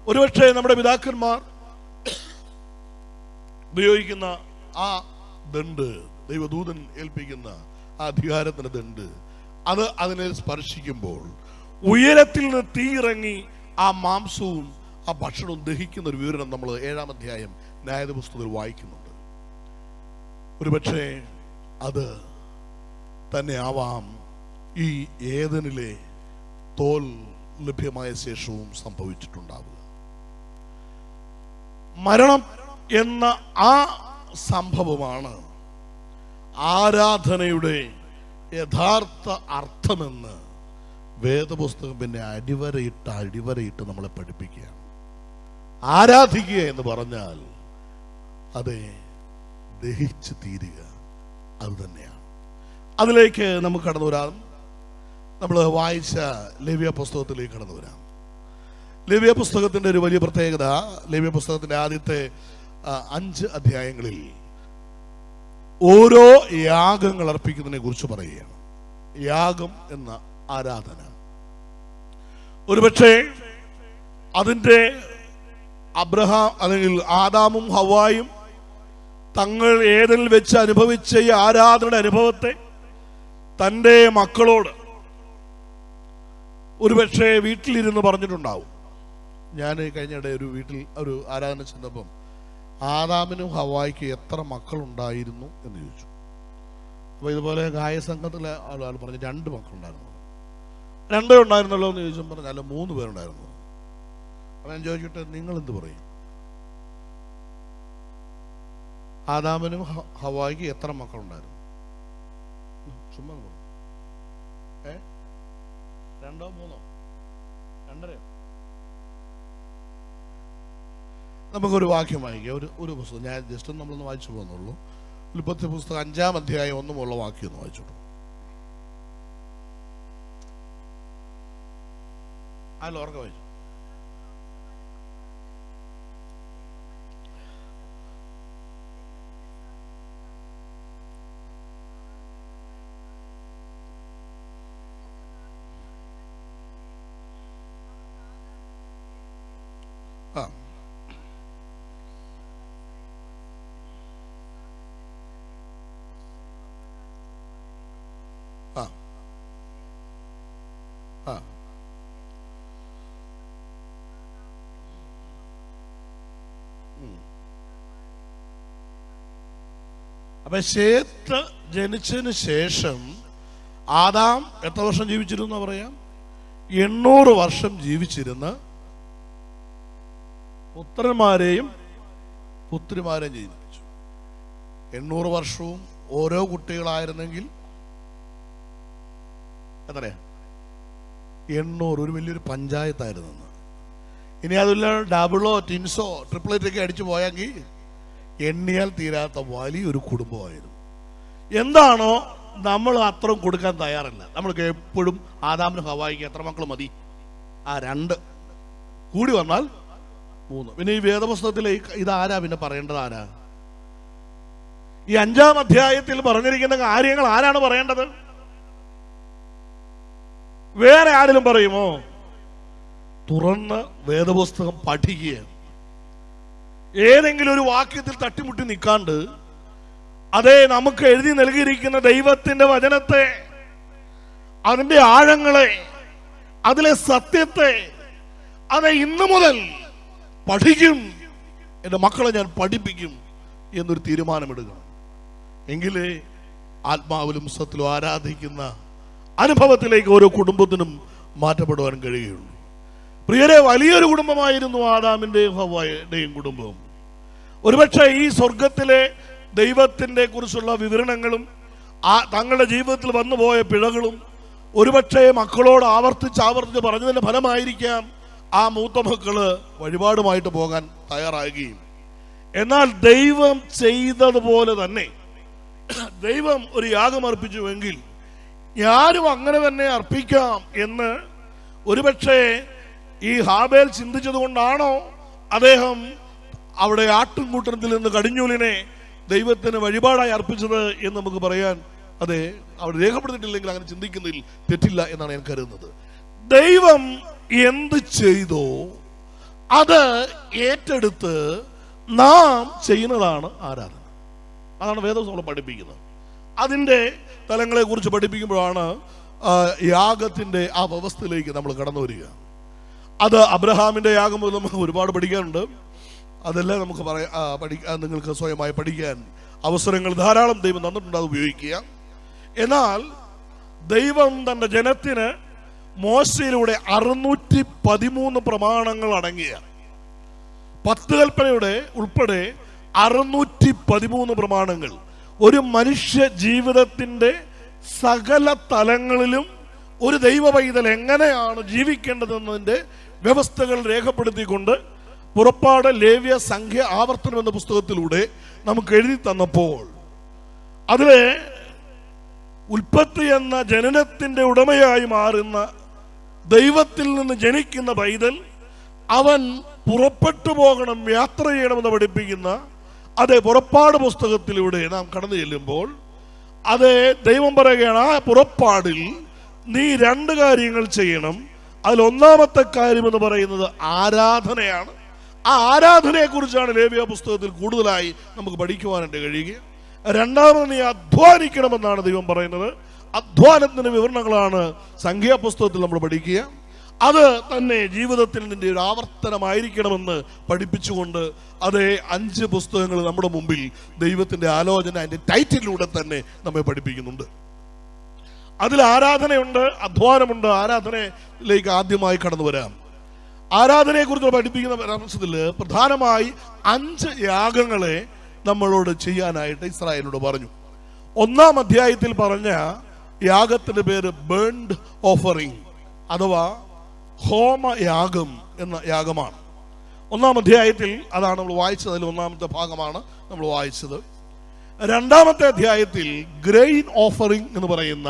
ഒരുപക്ഷെ നമ്മുടെ പിതാക്കന്മാർ ഉപയോഗിക്കുന്ന ആ ദണ്ട്, ദൈവദൂതൻ ഏൽപ്പിക്കുന്ന ആ അധികാരത്തിന് ദണ്ട്, അത് അതിനെ സ്പർശിക്കുമ്പോൾ ഉയരത്തിൽ നിന്ന് തീയിറങ്ങി ആ മാംസവും ആ ഭക്ഷണവും ദഹിക്കുന്ന ഒരു വിവരണം നമ്മൾ 7-ാം അധ്യായം ന്യായാധിപ പുസ്തകത്തിൽ വായിക്കുന്നുണ്ട്. ഒരുപക്ഷെ അത് തന്നെ ആവാം ഈ ഏദനിലെ തോൽ ലഭ്യമായ ശേഷവും സംഭവിച്ചിട്ടുണ്ടാവുക. മരണം എന്ന ആ സംഭവമാണ് ആരാധനയുടെ യഥാർത്ഥ അർത്ഥമെന്ന് വേദപുസ്തകം പിന്നെ അടിവരയിട്ട് നമ്മളെ പഠിപ്പിക്കുകയാണ്. ആരാധിക്കുക എന്ന് പറഞ്ഞാൽ അതെ ദഹിച്ചു തീരുക, അത് തന്നെയാണ്. അതിലേക്ക് നമുക്ക് കടന്നു വരാം. നമ്മൾ വായിച്ച ലേവ്യ പുസ്തകത്തിലേക്ക് കടന്നു വരാം. ലേവ്യ പുസ്തകത്തിന്റെ ഒരു വലിയ പ്രത്യേകത, ലേവ്യ പുസ്തകത്തിന്റെ ആദ്യത്തെ 5 അധ്യായങ്ങളിൽ ഓരോ യാഗങ്ങൾ അർപ്പിക്കുന്നതിനെ കുറിച്ച് പറയുകയാണ്. യാഗം എന്ന ആരാധന ഒരുപക്ഷെ അതിൻ്റെ അബ്രഹാം അല്ലെങ്കിൽ ആദാമും ഹവ്വായും തങ്ങൾ ഏദനിൽ വെച്ച് അനുഭവിച്ച ഈ ആരാധനയുടെ അനുഭവത്തെ തൻ്റെ മക്കളോട് ഒരുപക്ഷെ വീട്ടിലിരുന്ന് പറഞ്ഞിട്ടുണ്ടാവും. ഞാൻ കഴിഞ്ഞിടെ ഒരു വീട്ടിൽ ഒരു ആരാധന ചെന്നപ്പം ആദാമിനും ഹവ്വായ്ക്കും എത്ര മക്കളുണ്ടായിരുന്നു എന്ന് ചോദിച്ചു. അപ്പോൾ ഇതുപോലെ ഗായസംഘത്തിലെ ആൾ പറഞ്ഞു 2 മക്കളുണ്ടായിരുന്നു. 2 ഉണ്ടായിരുന്നല്ലോ എന്ന് ചോദിച്ചു. പറഞ്ഞു അല്ല 3 പേരുണ്ടായിരുന്നു. അപ്പം ഞാൻ ചോദിച്ചിട്ട് നിങ്ങൾ എന്ത് പറയും? ആദാമിനും ഹവ്വായ്ക്കും എത്ര മക്കളുണ്ടായിരുന്നു? ചുമ്മാ 2 3 2.5. നമുക്കൊരു വാക്യം വായിക്കാം. ഒരു പുസ്തകം ഞാൻ ജസ്റ്റ് നമ്മളൊന്ന് വായിച്ചു പോകുന്നുള്ളൂ. ഉൽപ്പത്തി പുസ്തകം 5-ാം അധ്യായം 1 മുതലുള്ള വാക്യം ഒന്ന് വായിച്ചോളൂ. അല്ല ഓർക്ക വായിച്ചു. അപ്പൊ ശേത്ത് ജനിച്ചതിന് ശേഷം ആദാം എത്ര വർഷം ജീവിച്ചിരുന്നു പറയാം? 800 വർഷം ജീവിച്ചിരുന്ന് പുത്രന്മാരെയും പുത്രിമാരെയും ജനിപ്പിച്ചു. 800 വർഷവും ഓരോ കുട്ടികളായിരുന്നെങ്കിൽ എത്രയാ? 800. ഒരു വലിയൊരു പഞ്ചായത്തായിരുന്നു. ഇനി അതില്ല ഡബിളോ ടിൻസോ ട്രിപ്പിളേറ്റൊക്കെ അടിച്ചു പോയെങ്കിൽ എണ്ണിയാൽ തീരാത്ത വലിയൊരു കുടുംബമായിരുന്നു. എന്താണോ നമ്മൾ അത്രയും കൊടുക്കാൻ തയ്യാറല്ല. നമ്മൾക്ക് എപ്പോഴും ആദാമിനും ഹവ്വായിക്കും എത്ര മക്കൾ മതി? 2. കൂടി വന്നാൽ 3. പിന്നെ ഈ വേദപുസ്തകത്തിൽ ഇതാരാ പിന്നെ പറയേണ്ടത്? ആരാ? ഈ 5-ാം അധ്യായത്തിൽ പറഞ്ഞിരിക്കുന്ന കാര്യങ്ങൾ ആരാണ് പറയേണ്ടത്? വേറെ ആരെങ്കിലും പറയുമോ? തുറന്ന് വേദപുസ്തകം പഠിക്കുക. ഏതെങ്കിലും ഒരു വാക്യത്തിൽ തട്ടിമുട്ടി നിൽക്കാണ്ട് അതേ നമുക്ക് എഴുതി നൽകിയിരിക്കുന്ന ദൈവത്തിന്റെ വചനത്തെ, അതിന്റെ ആഴങ്ങളെ, അതിലെ സത്യത്തെ അതെ ഇന്നു മുതൽ പഠിക്കും, എൻ്റെ മക്കളെ ഞാൻ പഠിപ്പിക്കും എന്നൊരു തീരുമാനമെടുക്കണം. എങ്കിലേ ആത്മാവിലും സത്യത്തിലും ആരാധിക്കുന്ന അനുഭവത്തിലേക്ക് ഓരോ കുടുംബത്തിനും മാറ്റപ്പെടുവാൻ കഴിയുള്ളൂ. പ്രിയരെ, വലിയൊരു കുടുംബമായിരുന്നു ആദാമിന്റെയും ഹവ്വായുടെയും കുടുംബം. ഒരുപക്ഷെ ഈ സ്വർഗത്തിലെ ദൈവത്തിൻ്റെ കുറിച്ചുള്ള വിവരണങ്ങളും തങ്ങളുടെ ജീവിതത്തിൽ വന്നുപോയ പിഴകളും ഒരുപക്ഷെ മക്കളോട് ആവർത്തിച്ച് പറഞ്ഞതിന്റെ ഫലമായിരിക്കാം ആ മൂത്ത മക്കള് വഴിപാടുമായിട്ട് പോകാൻ തയ്യാറാകുകയും. എന്നാൽ ദൈവം ചെയ്തതുപോലെ തന്നെ ദൈവം ഒരു യാഗം അർപ്പിച്ചുവെങ്കിൽ ഞാനും അങ്ങനെ തന്നെ അർപ്പിക്കാം എന്ന് ഒരുപക്ഷെ ഈ ഹാബേൽ ചിന്തിച്ചത് കൊണ്ടാണോ അദ്ദേഹം അവിടെ ആട്ടിൻകൂട്ടത്തിൽ നിന്ന് കടിഞ്ഞൂലിനെ ദൈവത്തിന് വഴിപാടായി അർപ്പിച്ചത് എന്ന് നമുക്ക് പറയാൻ അതെ അവിടെ രേഖപ്പെടുത്തിയിട്ടില്ലെങ്കിൽ അങ്ങനെ ചിന്തിക്കുന്നതിൽ തെറ്റില്ല എന്നാണ് ഞാൻ കരുതുന്നത്. ദൈവം എന്ത് ചെയ്തോ അത് ഏറ്റെടുത്ത് നാം ചെയ്യുന്നതാണ് ആരാധന. അതാണ് വേദപുസ്തകം പഠിപ്പിക്കുന്നത്. അതിൻ്റെ തലങ്ങളെ കുറിച്ച് പഠിപ്പിക്കുമ്പോഴാണ് യാഗത്തിൻ്റെ ആ വ്യവസ്ഥയിലേക്ക് നമ്മൾ കടന്നു വരിക. അത് അബ്രഹാമിൻ്റെ യാഗം മുതൽ നമുക്ക് ഒരുപാട് പഠിക്കാനുണ്ട്. അതെല്ലാം നമുക്ക് നിങ്ങൾക്ക് സ്വയമായി പഠിക്കാൻ അവസരങ്ങൾ ധാരാളം ദൈവം തന്നിട്ടുണ്ട്, അത് ഉപയോഗിക്കുക. എന്നാൽ ദൈവം തന്റെ ജനത്തിന് മോശയിലൂടെ 613 പ്രമാണങ്ങൾ അടങ്ങിയ 10 കൽപ്പനയുടെ ഉൾപ്പെടെ 613 പ്രമാണങ്ങൾ ഒരു മനുഷ്യ ജീവിതത്തിന്റെ സകല തലങ്ങളിലും ഒരു ദൈവ പൈതൽ എങ്ങനെയാണ് ജീവിക്കേണ്ടതെന്നതിന്റെ വ്യവസ്ഥകൾ രേഖപ്പെടുത്തിക്കൊണ്ട് പുറപ്പാട്, ലേവ്യ, സംഖ്യ, ആവർത്തനം എന്ന പുസ്തകത്തിലൂടെ നമുക്ക് എഴുതി തന്നപ്പോൾ അതിലെ ഉൽപ്പത്തി എന്ന ജനനത്തിന്റെ ഉടമയായി മാറുന്ന ദൈവത്തിൽ നിന്ന് ജനിക്കുന്ന പൈതൽ അവൻ പുറപ്പെട്ടു പോകണം, യാത്ര ചെയ്യണമെന്ന് പഠിപ്പിക്കുന്ന അതേ പുറപ്പാട് പുസ്തകത്തിലൂടെ നാം കടന്നു ചെല്ലുമ്പോൾ അതേ ദൈവം പറയുകയാണ്, ആ പുറപ്പാടിൽ നീ 2 കാര്യങ്ങൾ ചെയ്യണം. അതിൽ ഒന്നാമത്തെ കാര്യം എന്ന് പറയുന്നത് ആരാധനയാണ്. ആ ആരാധനയെ കുറിച്ചാണ് ലേവ്യ പുസ്തകത്തിൽ കൂടുതലായി നമുക്ക് പഠിക്കുവാനായിട്ട് കഴിയുക. രണ്ടാമത് നീ അധ്വാനിക്കണമെന്നാണ് ദൈവം പറയുന്നത്. അധ്വാനത്തിന്റെ വിവരണങ്ങളാണ് സംഖ്യാപുസ്തകത്തിൽ നമ്മൾ പഠിക്കുക. അത് തന്നെ ജീവിതത്തിൽ നിന്റെ ഒരു ആവർത്തനമായിരിക്കണമെന്ന് പഠിപ്പിച്ചുകൊണ്ട് അതേ 5 പുസ്തകങ്ങൾ നമ്മുടെ മുമ്പിൽ ദൈവത്തിന്റെ ആലോചന അതിന്റെ ടൈറ്റിലൂടെ തന്നെ നമ്മെ പഠിപ്പിക്കുന്നുണ്ട്. അതിൽ ആരാധനയുണ്ട്, അധ്വാനമുണ്ട്. ആരാധനയിലേക്ക് ആദ്യമായി കടന്നു വരാം. ആരാധനയെ കുറിച്ച് പഠിപ്പിക്കുന്ന പരാമർശത്തിൽ പ്രധാനമായി 5 യാഗങ്ങളെ നമ്മളോട് ചെയ്യാനായിട്ട് ഇസ്രായേലിനോട് പറഞ്ഞു. 1-ാം അധ്യായത്തിൽ പറഞ്ഞ യാഗത്തിന്റെ പേര് ബേൺഡ് ഓഫറിംഗ് അഥവാ ഹോമയാഗം എന്ന യാഗമാണ്. 1-ാം അധ്യായത്തിൽ അതാണ് നമ്മൾ വായിച്ചത്. അതിൽ 1-ാമത്തെ ഭാഗമാണ് നമ്മൾ വായിച്ചത്. 2-ാമത്തെ അധ്യായത്തിൽ ഗ്രെയിൻ ഓഫറിംഗ് എന്ന് പറയുന്ന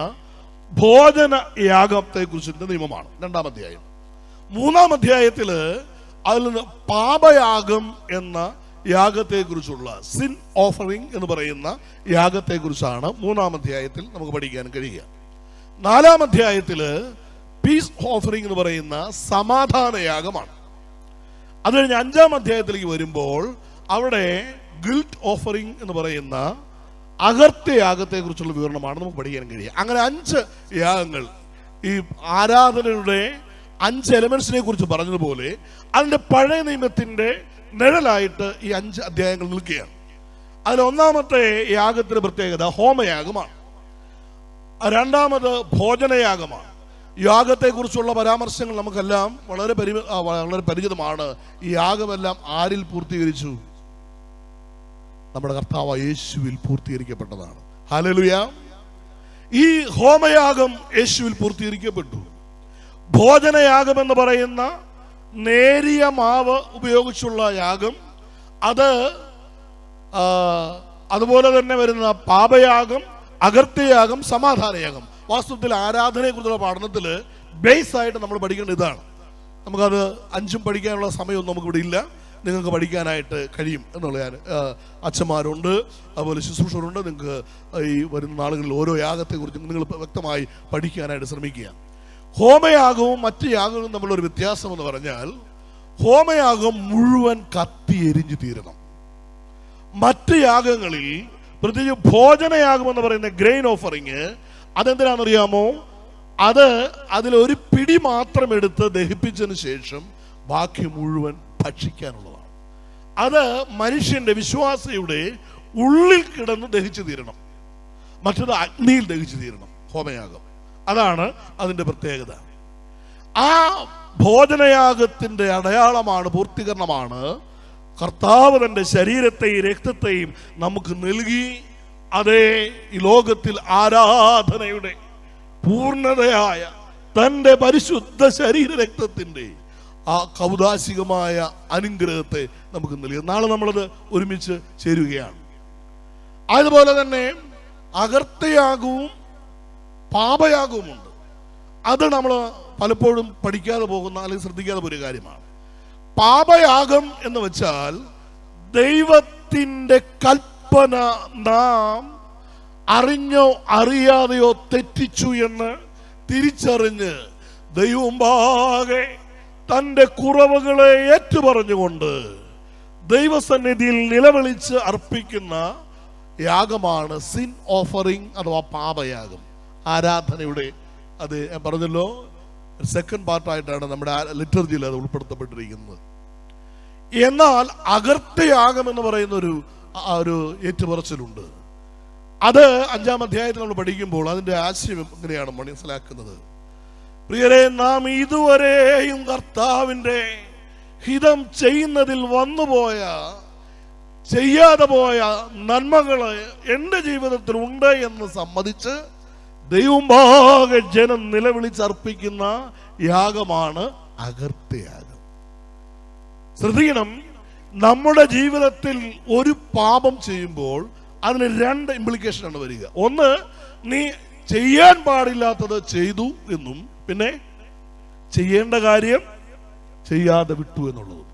ഭോജന യാഗത്തെ കുറിച്ചിട്ട് നിയമമാണ് 2-ാം അധ്യായം. 3-ാം അധ്യായത്തിൽ അതിൽ നിന്ന് പാപയാഗം എന്ന യാഗത്തെ കുറിച്ചുള്ള സിൻ ഓഫറിംഗ് എന്ന് പറയുന്ന യാഗത്തെ കുറിച്ചാണ് 3-ാം അധ്യായത്തിൽ നമുക്ക് പഠിക്കാൻ കഴിയുക. 4-ാം അധ്യായത്തിൽ പീസ് ഓഫറിംഗ് എന്ന് പറയുന്ന സമാധാന യാഗമാണ്. അത് കഴിഞ്ഞ് 5-ാം അധ്യായത്തിലേക്ക് വരുമ്പോൾ അവിടെ ഗിൽറ്റ് ഓഫറിംഗ് എന്ന് പറയുന്ന അകർത്യ യാഗത്തെ കുറിച്ചുള്ള വിവരണമാണ് നമുക്ക് പഠിക്കാൻ കഴിയുക. അങ്ങനെ 5 യാഗങ്ങൾ ഈ ആരാധനയുടെ 5 എലമെന്റ്സിനെ കുറിച്ച് പറഞ്ഞതുപോലെ അതിന്റെ പഴയ നിയമത്തിന്റെ നിഴലായിട്ട് ഈ 5 അധ്യായങ്ങൾ നിൽക്കുകയാണ്. അതിൽ 1-ാമത്തെ യാഗത്തിന്റെ പ്രത്യേകത ഹോമയാഗമാണ്. 2-ാമത് ഭോജനയാഗമാണ്. യാഗത്തെക്കുറിച്ചുള്ള പരാമർശങ്ങൾ നമുക്കെല്ലാം വളരെ പരിചിതമാണ്. ഈ യാഗമെല്ലാം ആരിൽ പൂർത്തീകരിച്ചു? നമ്മുടെ കർത്താവ് യേശുവിൽ പൂർത്തീകരിക്കപ്പെട്ടതാണ്. ഹല്ലേലൂയ. ഈ ഹോമയാഗം യേശുവിൽ പൂർത്തീകരിക്കപ്പെട്ടു. ഭോജനയാഗം എന്ന് പറയുന്ന നേരിയ മാവ് ഉപയോഗിച്ചുള്ള യാഗം, അതുപോലെ തന്നെ വരുന്ന പാപയാഗം, അകർത്യയാഗം, സമാധാനയാഗം. വാസ്തവത്തിൽ ആരാധനയെക്കുറിച്ചുള്ള പഠനത്തിൽ ബേസ് ആയിട്ട് നമ്മൾ പഠിക്കേണ്ട ഇതാണ്. നമുക്കത് 5ഉം പഠിക്കാനുള്ള സമയമൊന്നും നമുക്കിവിടെ ഇല്ല. നിങ്ങൾക്ക് പഠിക്കാനായിട്ട് കഴിയും എന്നുള്ള അച്ഛന്മാരുണ്ട്, അതുപോലെ ശുശ്രൂഷകരുണ്ട്. നിങ്ങൾക്ക് ഈ വരുന്ന നാളുകളിൽ ഓരോ യാഗത്തെക്കുറിച്ച് നിങ്ങൾ വ്യക്തമായി പഠിക്കാനായിട്ട് ശ്രമിക്കുക. ഹോമയാഗവും മറ്റ് യാഗവും തമ്മിലൊരു വ്യത്യാസം എന്ന് പറഞ്ഞാൽ, ഹോമയാഗം മുഴുവൻ കത്തി എരിഞ്ഞു തീരണം. മറ്റ് യാഗങ്ങളിൽ, പ്രത്യേകിച്ച് ഭോജനയാഗം എന്ന് പറയുന്ന ഗ്രെയിൻ ഓഫറിങ്, അതെന്തിനാണെന്നറിയാമോ? അതിലൊരു പിടി മാത്രം എടുത്ത് ദഹിപ്പിച്ചതിന് ശേഷം ബാക്കി മുഴുവൻ ഭക്ഷിക്കാനുള്ളതാണ്. അത് മനുഷ്യന്റെ വിശ്വാസിയുടെ ഉള്ളിൽ കിടന്ന് ദഹിച്ചു തീരണം. മറ്റത് അഗ്നിയിൽ ദഹിച്ചു തീരണം ഹോമയാഗം. അതാണ് അതിന്റെ പ്രത്യേകത. ആ ഭോജനയാഗത്തിന്റെ അടയാളമാണ്, പൂർത്തീകരണമാണ്. കർത്താവ് തന്റെ ശരീരത്തെയും രക്തത്തെയും നമുക്ക് നൽകി. അതേ, ഈ ലോകത്തിൽ ആരാധനയുടെ പൂർണ്ണതയായ തന്റെ പരിശുദ്ധ ശരീര രക്തത്തിന്റെ ആ കൗദാശികമായ അനുഗ്രഹത്തെ നമുക്ക് നൽകി. നാളെ നമ്മളത് ഒരുമിച്ച് ചേരുകയാണ്. അതുപോലെ തന്നെ അകർത്യയാഗവും പാപയാഗവുമുണ്ട്. അത് നമ്മൾ പലപ്പോഴും പഠിക്കാതെ പോകുന്ന അല്ലെങ്കിൽ ശ്രദ്ധിക്കാതെ പോയ കാര്യമാണ്. പാപയാഗം എന്ന് വെച്ചാൽ ദൈവത്തിന്റെ കൽപ്പന നാം അറിഞ്ഞോ അറിയാതെയോ തെറ്റിച്ചു എന്ന് തിരിച്ചറിഞ്ഞ് ദൈവമുമ്പാകെ തന്റെ കുറവുകളെ ഏറ്റുപറഞ്ഞുകൊണ്ട് ദൈവസന്നിധിയിൽ നിലവിളിച്ച് അർപ്പിക്കുന്ന യാഗമാണ് സിൻ ഓഫറിംഗ് അഥവാ പാപയാഗം. ആരാധനയുടെ അത് ഞാൻ പറഞ്ഞല്ലോ, സെക്കൻഡ് പാർട്ടായിട്ടാണ് നമ്മുടെ ലിറ്റർജിയിൽ അത് ഉൾപ്പെടുത്തപ്പെട്ടിരിക്കുന്നത്. എന്നാൽ അകർത്യയാഗം എന്ന് പറയുന്ന ഒരു ഏറ്റുപറച്ചിലുണ്ട്. അത് 5-ാം അധ്യായത്തിൽ നമ്മൾ പഠിക്കുമ്പോൾ അതിന്റെ ആശയം എങ്ങനെയാണ് മനസ്സിലാക്കുന്നത്? പ്രിയരെ, നാം ഇതുവരെയും കർത്താവിന്റെ ഹിതം ചെയ്യുന്നതിൽ ചെയ്യാതെ പോയ നന്മകള് എന്റെ ജീവിതത്തിൽ ഉണ്ട് എന്ന് സമ്മതിച്ച് ദൈവമുമ്പാകെ ജനം നിലവിളിച്ചർപ്പിക്കുന്ന യാഗമാണ് അകർത്യയാഗം. ശ്രദ്ധിക്കണം, നമ്മുടെ ജീവിതത്തിൽ ഒരു പാപം ചെയ്യുമ്പോൾ അതിന് 2 ഇംപ്ലിക്കേഷനാണ് വരിക. ഒന്ന്, നീ ചെയ്യാൻ പാടില്ലാത്തത് ചെയ്തു എന്നും, പിന്നെ ചെയ്യേണ്ട കാര്യം ചെയ്യാതെ വിട്ടു എന്നുള്ളതും.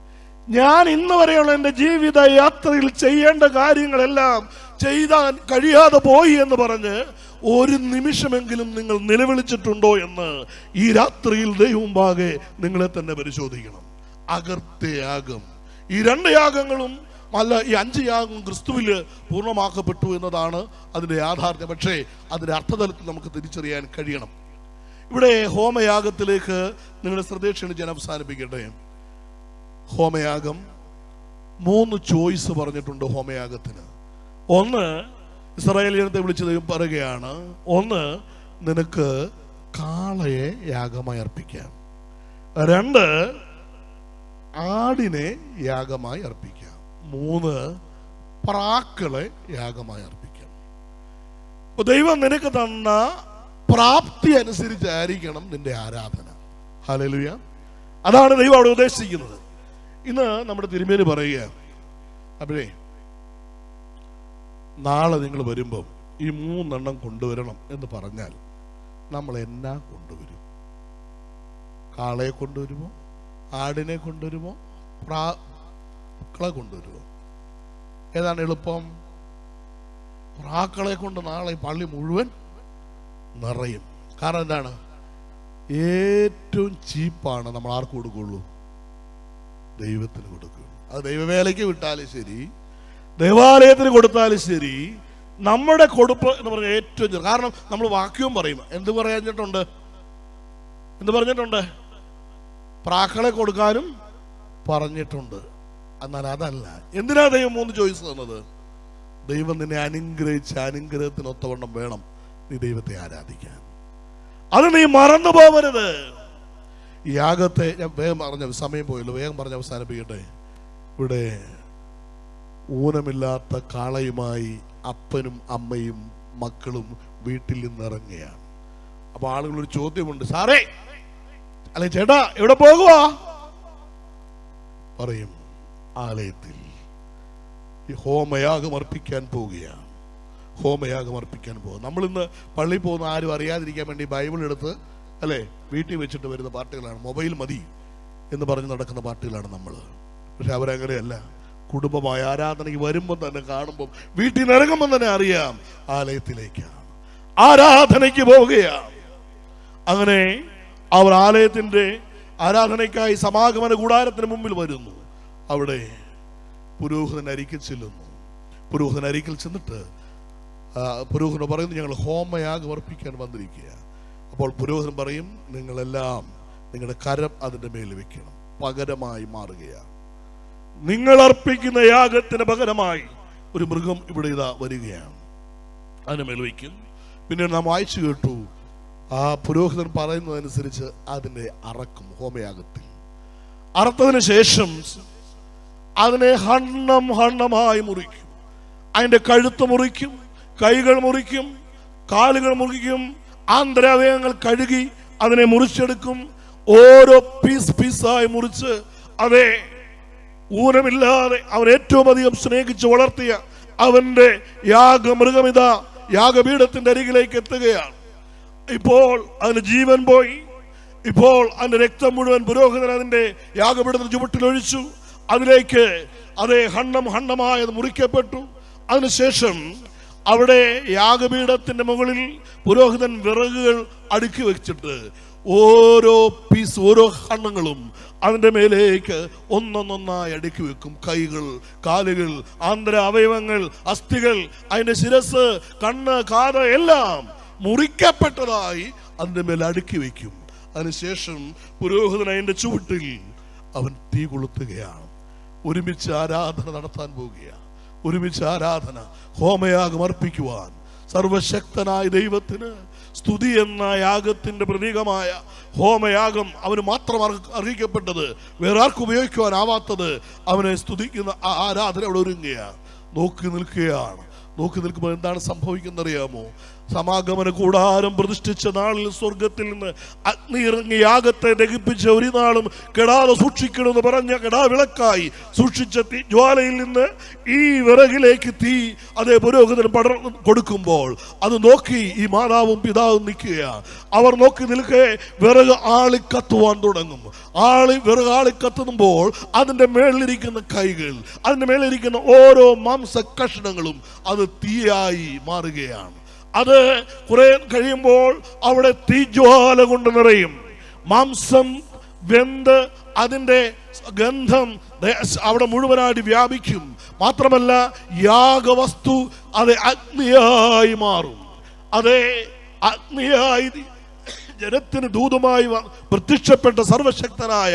ഞാൻ ഇന്ന് വരെയുള്ള എൻ്റെ ജീവിത യാത്രയിൽ ചെയ്യേണ്ട കാര്യങ്ങളെല്ലാം ചെയ്താൻ കഴിയാതെ പോയി എന്ന് പറഞ്ഞ് ഒരു നിമിഷമെങ്കിലും നിങ്ങൾ നിലവിളിച്ചിട്ടുണ്ടോ എന്ന് ഈ രാത്രിയിൽ ദൈവമുമ്പാകെ നിങ്ങളെ തന്നെ പരിശോധിക്കണം. അകർത്യയാഗം, ഈ 2 യാഗങ്ങളും അല്ല, ഈ 5 യാഗവും ക്രിസ്തുവിൽ പൂർണ്ണമാക്കപ്പെട്ടു എന്നതാണ് അതിൻ്റെ യാഥാർത്ഥ്യം. പക്ഷേ അതിൻ്റെ അർത്ഥതലത്തിൽ നമുക്ക് തിരിച്ചറിയാൻ കഴിയണം. ഇവിടെ ഹോമയാഗത്തിലേക്ക് നിങ്ങളുടെ ശ്രദ്ധ ക്ഷണിച്ച് ഞാൻ അവസാനിപ്പിക്കട്ടെ. ഹോമയാഗം 3 ചോയ്സ് പറഞ്ഞിട്ടുണ്ട് ഹോമയാഗത്തിന്. ഒന്ന്, ഇസ്രായേൽ ജനത്തെ വിളിച്ച് ദൈവം പറയുകയാണ്, ഒന്ന്, നിനക്ക് കാളയെ യാഗമായി അർപ്പിക്കാം. 2, ആടിനെ യാഗമായി അർപ്പിക്കാം. 3, പ്രാക്കളെ യാഗമായി അർപ്പിക്കാം. അപ്പൊ ദൈവം നിനക്ക് തന്ന പ്രാപ്തി അനുസരിച്ചായിരിക്കണം നിന്റെ ആരാധന. ഹല്ലേലൂയ. അതാണ് ദൈവം അവിടെ ഉദ്ദേശിക്കുന്നത്. ഇന്ന് നമ്മുടെ തിരുമേനി പറയുക, അപ്പോഴേ നാളെ നിങ്ങൾ വരുമ്പം ഈ 3 എണ്ണം കൊണ്ടുവരണം എന്ന് പറഞ്ഞാൽ നമ്മൾ എന്നാ കൊണ്ടുവരും? കാളയെ കൊണ്ടുവരുമോ, ആടിനെ കൊണ്ടുവരുമോ, പ്രാക്കളെ കൊണ്ടുവരുമോ? ഏതാണ് എളുപ്പം? പ്രാക്കളെ കൊണ്ട് നാളെ പള്ളി മുഴുവൻ നിറയും. കാരണം എന്താണ്? ഏറ്റവും ചീപ്പാണ് നമ്മൾ ആർക്ക് കൊടുക്കുള്ളൂ? ദൈവത്തിന് കൊടുക്കുകയുള്ളൂ. അത് ദൈവവേലയ്ക്ക് വിട്ടാലും ശരി, ദേവാലയത്തിന് കൊടുത്താലും ശരി, നമ്മുടെ കൊടുപ്പ് എന്ന് പറഞ്ഞാൽ ഏറ്റവും ചെറു. കാരണം നമ്മൾ വാക്യവും പറയും. എന്ത് പറഞ്ഞിട്ടുണ്ട്? പ്രാക്കളെ കൊടുക്കാനും പറഞ്ഞിട്ടുണ്ട്. എന്നാൽ അതല്ല. എന്തിനാ ദൈവം 3 ചോയ്സ് തന്നത്? ദൈവം നിന്നെ അനുഗ്രഹിച്ച അനുഗ്രഹത്തിനൊത്തവണ്ണം വേണം നീ ദൈവത്തെ ആരാധിക്കാൻ. അത് നീ മറന്നു പോകരുത്. യാഗത്തെ ഞാൻ വേഗം പറഞ്ഞ സമയം പോയല്ലോ, വേഗം പറഞ്ഞ് അവസാനിപ്പിക്കട്ടെ. ഇവിടെ ഊനമില്ലാത്ത കാളയുമായി അപ്പനും അമ്മയും മക്കളും വീട്ടിൽ നിന്ന് ഇറങ്ങുകയാണ്. അപ്പൊ ആളുകളൊരു ചോദ്യമുണ്ട്, സാറേ അല്ലെ ചേട്ടാ എവിടെ പോകുവാ? പറയും, ആലയത്തിൽ ഈ ഹോമയാഗം അർപ്പിക്കാൻ പോവുകയാണ്. ഹോമയാഗം അർപ്പിക്കാൻ പോകും. നമ്മളിന്ന് പള്ളിയിൽ പോകുന്ന ആരും അറിയാതിരിക്കാൻ വേണ്ടി ബൈബിൾ എടുത്ത് അല്ലെ വീട്ടിൽ വെച്ചിട്ട് വരുന്ന പാർട്ടികളാണ്. മൊബൈൽ മതി എന്ന് പറഞ്ഞ് നടക്കുന്ന പാർട്ടികളാണ് നമ്മൾ. പക്ഷെ അവരങ്ങനെയല്ല. കുടുംബമായ ആരാധനയ്ക്ക് വരുമ്പോൾ തന്നെ കാണുമ്പോൾ വീട്ടിൽ നിന്ന് ഇറങ്ങുമ്പോൾ തന്നെ അറിയാം ആലയത്തിലേക്കാണ്, ആരാധനയ്ക്ക് പോവുകയാണ്. അങ്ങനെ അവർ ആലയത്തിന്റെ ആരാധനയ്ക്കായി സമാഗമന കൂടാരത്തിന് മുമ്പിൽ വരുന്നു. അവിടെ പുരോഹിതൻ അരികിൽ ചെല്ലുന്നു. പുരോഹിതൻ അരികിൽ ചെന്നിട്ട് പുരോഹിതൻ പറയുന്നു, ഞങ്ങൾ ഹോമയാഗം അർപ്പിക്കാൻ വന്നിരിക്കുക. അപ്പോൾ പുരോഹിതൻ പറയും, നിങ്ങളെല്ലാം നിങ്ങളുടെ കരം അതിൻ്റെ മേൽ വെക്കണം, പകരമായി മാറുകയാണ്. നിങ്ങൾ അർപ്പിക്കുന്ന യാഗത്തിന് പകരമായി ഒരു മൃഗം ഇവിടെ ഇതാ വരികയാണ്, അതിന് മേൽ വയ്ക്കും. പിന്നെ നാം വായിച്ചു കേട്ടു, ആ പുരോഹിതൻ പറയുന്നതനുസരിച്ച് അതിനെ അറക്കും. ഹോമയാഗത്തിൽ അറുത്തതിന് ശേഷം അതിനെ ഹണ്ണമായി മുറിക്കും. അതിന്റെ കഴുത്ത് മുറിക്കും, കൈകൾ മുറിക്കും, കാലുകൾ മുറിക്കും, ആന്തരാവയവങ്ങൾ കഴുകി അതിനെ മുറിച്ചെടുക്കും. ഓരോ പീസായി മുറിച്ച് അതേ ഊനമില്ലാതെ അവൻ ഏറ്റവും അധികം സ്നേഹിച്ച് വളർത്തിയ അവന്റെ യാഗമൃഗമിത യാഗപീഠത്തിന്റെ അരികിലേക്ക് എത്തുകയാണ്. ഇപ്പോൾ അതിന് ജീവൻ പോയി. ഇപ്പോൾ അതിന്റെ രക്തം മുഴുവൻ പുരോഹിതൻ അതിന്റെ യാഗപീഠത്തിന്റെ ചുവട്ടിലൊഴിച്ചു. അതിലേക്ക് അതേ ഹണ്ണമായത് മുറിക്കപ്പെട്ടു. അതിനുശേഷം അവിടെ യാഗപീഠത്തിന്റെ മുകളിൽ പുരോഹിതൻ വിറകുകൾ അടുക്കി വെച്ചിട്ട് ഓരോ ഹണ്ണങ്ങളും അതിന്റെ മേലേക്ക് ഒന്നൊന്നായി അടുക്കി വെക്കും. കൈകൾ, കാലുകൾ, ആന്തര അവയവങ്ങൾ, അസ്ഥികൾ, അതിന്റെ ശിരസ്, കണ്ണ്, കാത് എല്ലാം മുറിക്കപ്പെട്ടതായി അതിന്റെ മേൽ അടുക്കി വെക്കും. അതിനുശേഷം പുരോഹിതൻ അതിന്റെ ചുവട്ടിൽ അവൻ തീ കൊളുത്തുകയാണ്. ഒരുമിച്ച് ആരാധന നടത്താൻ പോവുകയാണ്. ഒരുമിച്ച് ആരാധന, ഹോമയാഗം അർപ്പിക്കുവാൻ സർവശക്തനായ ദൈവത്തിന് സ്തുതി എന്ന യാഗത്തിന്റെ പ്രതീകമായ ഹോമയാഗം അവന് മാത്രം അർഹിക്കപ്പെട്ടത്, വേറെ ആർക്കും ഉപയോഗിക്കുവാനാവാത്തത്. അവനെ സ്തുതിക്കുന്ന ആരാധന അവിടെ ഒരുങ്ങുകയാണ്. നോക്കി നിൽക്കുമ്പോൾ എന്താണ് സംഭവിക്കുന്നത് അറിയാമോ? സമാഗമന കൂടാരം പ്രതിഷ്ഠിച്ച നാളിൽ സ്വർഗത്തിൽ നിന്ന് അഗ്നി ഇറങ്ങി യാഗത്തെ ദഹിപ്പിച്ച ഒരു നാളും കെടാതെ സൂക്ഷിക്കണമെന്ന് പറഞ്ഞ കെടാവിളക്കായി സൂക്ഷിച്ച തീ ജ്വാലയിൽ നിന്ന് ഈ വിറകിലേക്ക് തീ അതേ പുരോഹിതൻ പടർന്നു കൊടുക്കുമ്പോൾ അത് നോക്കി ഈ മാതാവും പിതാവും നിൽക്കുകയാണ്. അവർ നോക്കി നിൽക്കെ വിറക് ആളിക്കത്തുവാൻ തുടങ്ങും. വിറക് ആളിക്കത്തുമ്പോൾ അതിൻ്റെ മേളിലിരിക്കുന്ന കൈകൾ, അതിൻ്റെ മേളിലിരിക്കുന്ന ഓരോ മാംസ കഷ്ണങ്ങളും അത് തീയായി മാറുകയാണ്. അത് കുറെ കഴിയുമ്പോൾ അവിടെ തീജ്വാല കൊണ്ട് നിറയും. മാംസം വെന്ത് അതിന്റെ ഗന്ധം അവിടെ മുഴുവനായിട്ട് വ്യാപിക്കും. മാത്രമല്ല യാഗവസ്തു അത് അഗ്നിയായി മാറും. അതേ അഗ്നിയായി ജനത്തിന് ദൂതമായി പ്രത്യക്ഷപ്പെട്ട സർവശക്തനായ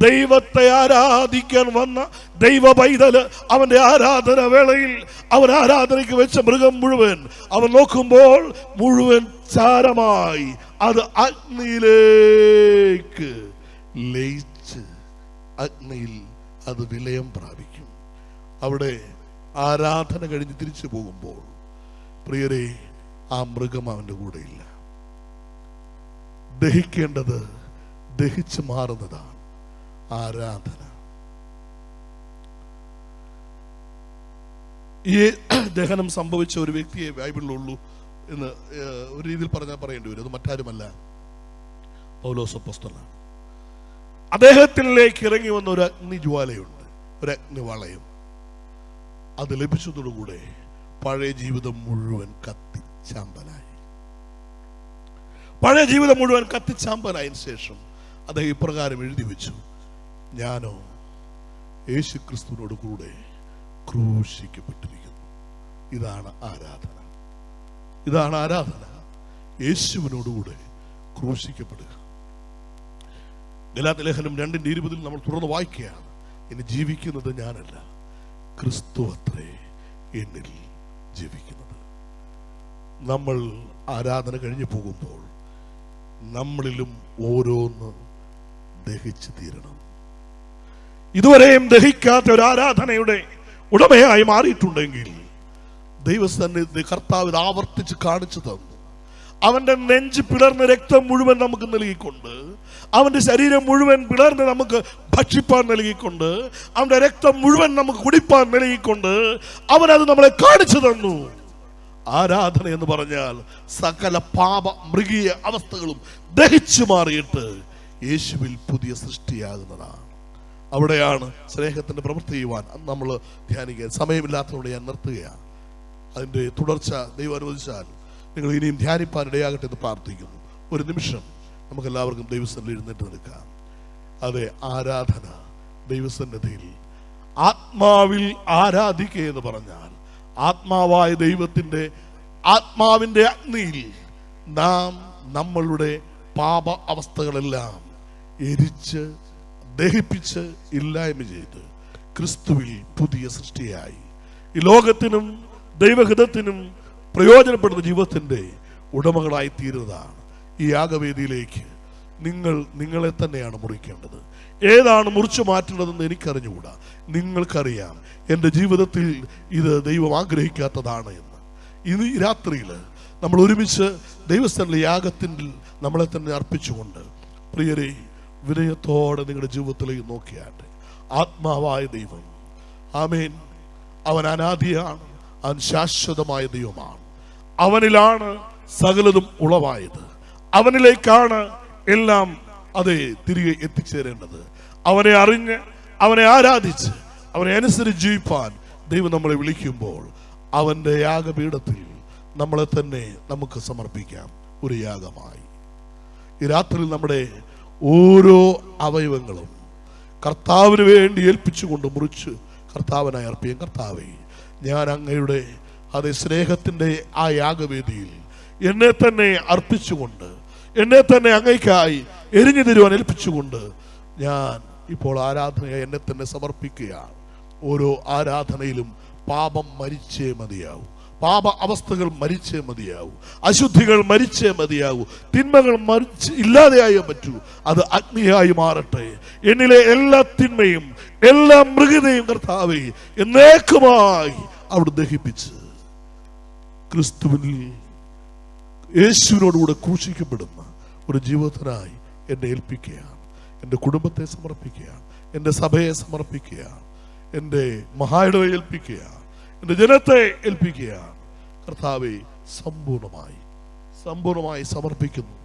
ദൈവത്തെ ആരാധിക്കാൻ വന്ന ദൈവ പൈതല് അവന്റെ ആരാധന വേളയിൽ അവൻ ആരാധനയ്ക്ക് വെച്ച മൃഗം മുഴുവൻ അവൻ നോക്കുമ്പോൾ മുഴുവൻ ചാരമായി അത് അഗ്നിയിലേക്ക് ലയിച്ച് അഗ്നിയിൽ അത് വിലയം പ്രാപിക്കും. അവിടെ ആരാധന കഴിഞ്ഞ് തിരിച്ചു പോകുമ്പോൾ പ്രിയരെ, ആ മൃഗം അവന്റെ കൂടെയില്ല. ദഹിക്കേണ്ടത് ദഹിച്ചു മാറുന്നതാണ് ആരാധന. ഈ ദഹനം സംഭവിച്ച ഒരു വ്യക്തിയെ ബൈബിളിലുള്ളൂ എന്ന് ഒരു രീതിയിൽ പറഞ്ഞാൽ പറയേണ്ടി വരും. അത് മറ്റാരുമല്ല, പൗലോസ് അപ്പോസ്തലനാണ്. അദ്ദേഹത്തിലേക്ക് ഇറങ്ങി വന്ന ഒരു അഗ്നിജ്വാലയുണ്ട്, ഒരു അഗ്നിവളയം. അത് ലഭിച്ചതോടുകൂടെ പഴയ ജീവിതം മുഴുവൻ കത്തിച്ചാമ്പലായി. പഴയ ജീവിതം മുഴുവൻ കത്തിച്ചാമ്പലായതിനു ശേഷം അദ്ദേഹം ഇപ്രകാരം എഴുതി വെച്ചു, ഞാനോ യേശു ക്രിസ്തുവിനോട് കൂടെ ക്രൂശിക്കപ്പെട്ടിരിക്കുന്നു. ഇതാണ് ആരാധന. ഇതാണ് ആരാധന. യേശുവിനോടുകൂടെ ക്രൂശിക്കപ്പെടുക. ഗലാത്യ ലേഖനം 2:20 നമ്മൾ തുറന്ന് വായിക്കുകയാണ്, ഇനി ജീവിക്കുന്നത് ഞാനല്ല, ക്രിസ്തു അത്രേ എന്നിൽ ജീവിക്കുന്നത്. നമ്മൾ ആരാധന കഴിഞ്ഞു പോകുമ്പോൾ നമ്മളിലും ഓരോന്ന് ദഹിച്ചു തീരണം. ഇതുവരെയും ദഹിക്കാത്ത ഒരു ആരാധനയുടെ ഉടമയായി മാറിയിട്ടുണ്ടെങ്കിൽ ദൈവസന്നിധി കർത്താവ് ഇത് ആവർത്തിച്ച് കാണിച്ചു തന്നു. അവന്റെ നെഞ്ച് പിളർന്ന രക്തം മുഴുവൻ നമുക്ക് നൽകിക്കൊണ്ട്, അവന്റെ ശരീരം മുഴുവൻ പിളർന്ന് നമുക്ക് ഭക്ഷിപ്പാൻ നൽകിക്കൊണ്ട്, അവന്റെ രക്തം മുഴുവൻ നമുക്ക് കുടിപ്പാൻ നൽകിക്കൊണ്ട് അവനത് നമ്മളെ കാണിച്ചു തന്നു. ആരാധന എന്ന് പറഞ്ഞാൽ സകല പാപ മൃഗീയ അവസ്ഥകളും ദഹിച്ചു മാറിയിട്ട് യേശുവിൽ പുതിയ സൃഷ്ടിയാകുന്നതാണ്. അവിടെയാണ് സ്നേഹത്തിന്റെ പ്രവൃത്തി ചെയ്യുവാൻ നമ്മൾ ധ്യാനിക്കാൻ. സമയമില്ലാത്തതുകൊണ്ട് ഞാൻ നിർത്തുകയാണ്. അതിൻ്റെ തുടർച്ച ദൈവം അനുവദിച്ചാൽ നിങ്ങൾ ഇനിയും ധ്യാനിപ്പാൻ ഇടയാകട്ടെ എന്ന് പ്രാർത്ഥിക്കുന്നു. ഒരു നിമിഷം നമുക്കെല്ലാവർക്കും ദൈവസന്നിധിയിൽ എഴുന്നേറ്റ് നിൽക്കാം. അതെ, ആരാധന ദൈവസന്നിധിയിൽ ആത്മാവിൽ ആരാധിക്കുക എന്ന് പറഞ്ഞാൽ ആത്മാവായ ദൈവത്തിൻ്റെ ആത്മാവിൻ്റെ അഗ്നിയിൽ നാം നമ്മളുടെ പാപ അവസ്ഥകളെല്ലാം എരിച്ച് ദഹിപ്പിച്ച് ഇല്ലായ്മ ചെയ്ത് ക്രിസ്തുവിൽ പുതിയ സൃഷ്ടിയായി ഈ ലോകത്തിനും ദൈവഹിതത്തിനും പ്രയോജനപ്പെടുന്ന ജീവിതത്തിൻ്റെ ഉടമകളായി തീരുന്നതാണ്. ഈ യാഗവേദിയിലേക്ക് നിങ്ങളെ തന്നെയാണ് മുറിക്കേണ്ടത്. ഏതാണ് മുറിച്ചു മാറ്റേണ്ടതെന്ന് എനിക്കറിഞ്ഞുകൂടാ. നിങ്ങൾക്കറിയാം എൻ്റെ ജീവിതത്തിൽ ഇത് ദൈവം ആഗ്രഹിക്കാത്തതാണ് എന്ന്. ഇന്ന് ഈ രാത്രിയിൽ നമ്മൾ ഒരുമിച്ച് ദൈവസ്ഥല യാഗത്തിൽ നമ്മളെ തന്നെ അർപ്പിച്ചുകൊണ്ട് പ്രിയരെ വിനയത്തോടെ നിങ്ങളുടെ ജീവിതത്തിലേക്ക് നോക്കിയാട്ടെ. ആത്മാവായ ദൈവം, ആമേൻ, അവൻ അനാദിയാണ്, അവൻ ശാശ്വതമായ ദൈവമാണ്. അവനിലാണ് സകലതും ഉളവായത്. അവനിലേക്കാണ് എല്ലാം അതെ തിരികെ എത്തിച്ചേരേണ്ടത്. അവനെ അറിഞ്ഞ് അവനെ ആരാധിച്ച് അവനെ അനുസരിച്ച് ജീവിപ്പാൻ ദൈവം നമ്മളെ വിളിക്കുമ്പോൾ അവൻ്റെ യാഗപീഠത്തിൽ നമ്മളെ തന്നെ നമുക്ക് സമർപ്പിക്കാം ഒരു യാഗമായി. ഈ രാത്രിയിൽ നമ്മുടെ ഓരോ അവയവങ്ങളും കർത്താവിന് വേണ്ടി ഏൽപ്പിച്ചുകൊണ്ട് മുറിച്ച് കർത്താവിനായി അർപ്പിക്കും. കർത്താവേ, ഞാൻ അങ്ങയുടെ അതേ സ്നേഹത്തിൻ്റെ ആ യാഗവേദിയിൽ എന്നെ തന്നെ അർപ്പിച്ചുകൊണ്ട്, എന്നെ തന്നെ അങ്ങയ്ക്കായി എരിഞ്ഞു തരുവാൻ ഏൽപ്പിച്ചുകൊണ്ട് ഞാൻ ഇപ്പോൾ ആരാധനയായി എന്നെ തന്നെ സമർപ്പിക്കുകയാണ്. ഓരോ ആരാധനയിലും പാപം മരിച്ചേ മതിയാവൂ, പാപ അവസ്ഥകൾ മരിച്ചേ മതിയാവൂ, അശുദ്ധികൾ മരിച്ചേ മതിയാവൂ, തിന്മകൾ ഇല്ലാതെയായേ പറ്റൂ. അത് അഗ്നിയായി മാറട്ടെ. എന്നിലെ എല്ലാ തിന്മയും എല്ലാ മൃഗതയും കർത്താവേ എന്നേക്കുമായി അവിടെ ദഹിപ്പിച്ച് ക്രിസ്തുവിൽ യേശുവിനോടുകൂടെ ക്രൂശിക്കപ്പെടുന്ന ഒരു ജീവിതത്തിനായി എന്നെ ഏൽപ്പിക്കുകയാണ്. എൻ്റെ കുടുംബത്തെ സമർപ്പിക്കുകയാണ്, എൻ്റെ സഭയെ സമർപ്പിക്കുകയാണ്, എൻ്റെ മഹായിടവയെ ഏൽപ്പിക്കുകയാണ്, എൻ്റെ ജനത്തെ ഏൽപ്പിക്കുകയാണ്. കർത്താവെ, സമ്പൂർണമായി സമർപ്പിക്കുന്നു.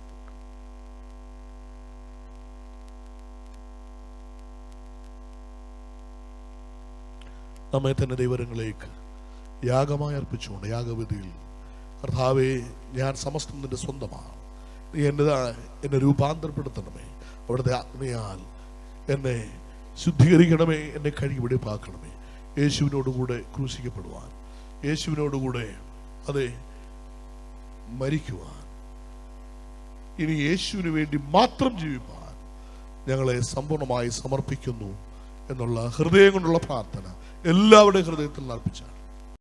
നമ്മെ തന്നെ ദൈവരങ്ങളിലേക്ക് യാഗമായി അർപ്പിച്ചുകൊണ്ട് യാഗവിധിയിൽ കർത്താവെ, ഞാൻ സമസ്തം നിന്റെ സ്വന്തമാണ്, നീ എന്നെ രൂപാന്തരപ്പെടുത്തണമേ, അവിടുത്തെ ആത്മയാൽ എന്നെ ശുദ്ധീകരിക്കണമേ, എന്നെ കഴുകി വെടിപ്പാക്കണമേ. യേശുവിനോടുകൂടെ ക്രൂശിക്കപ്പെടുവാൻ, യേശുവിനോടുകൂടെ അതെ മരിക്കുവാൻ, ഇനി യേശുവിന് വേണ്ടി മാത്രം ജീവിപ്പാൻ ഞങ്ങളെ സമ്പൂർണമായി സമർപ്പിക്കുന്നു എന്നുള്ള ഹൃദയം കൊണ്ടുള്ള പ്രാർത്ഥന എല്ലാവരുടെയും ഹൃദയത്തിൽ അർപ്പിച്ചാണ്.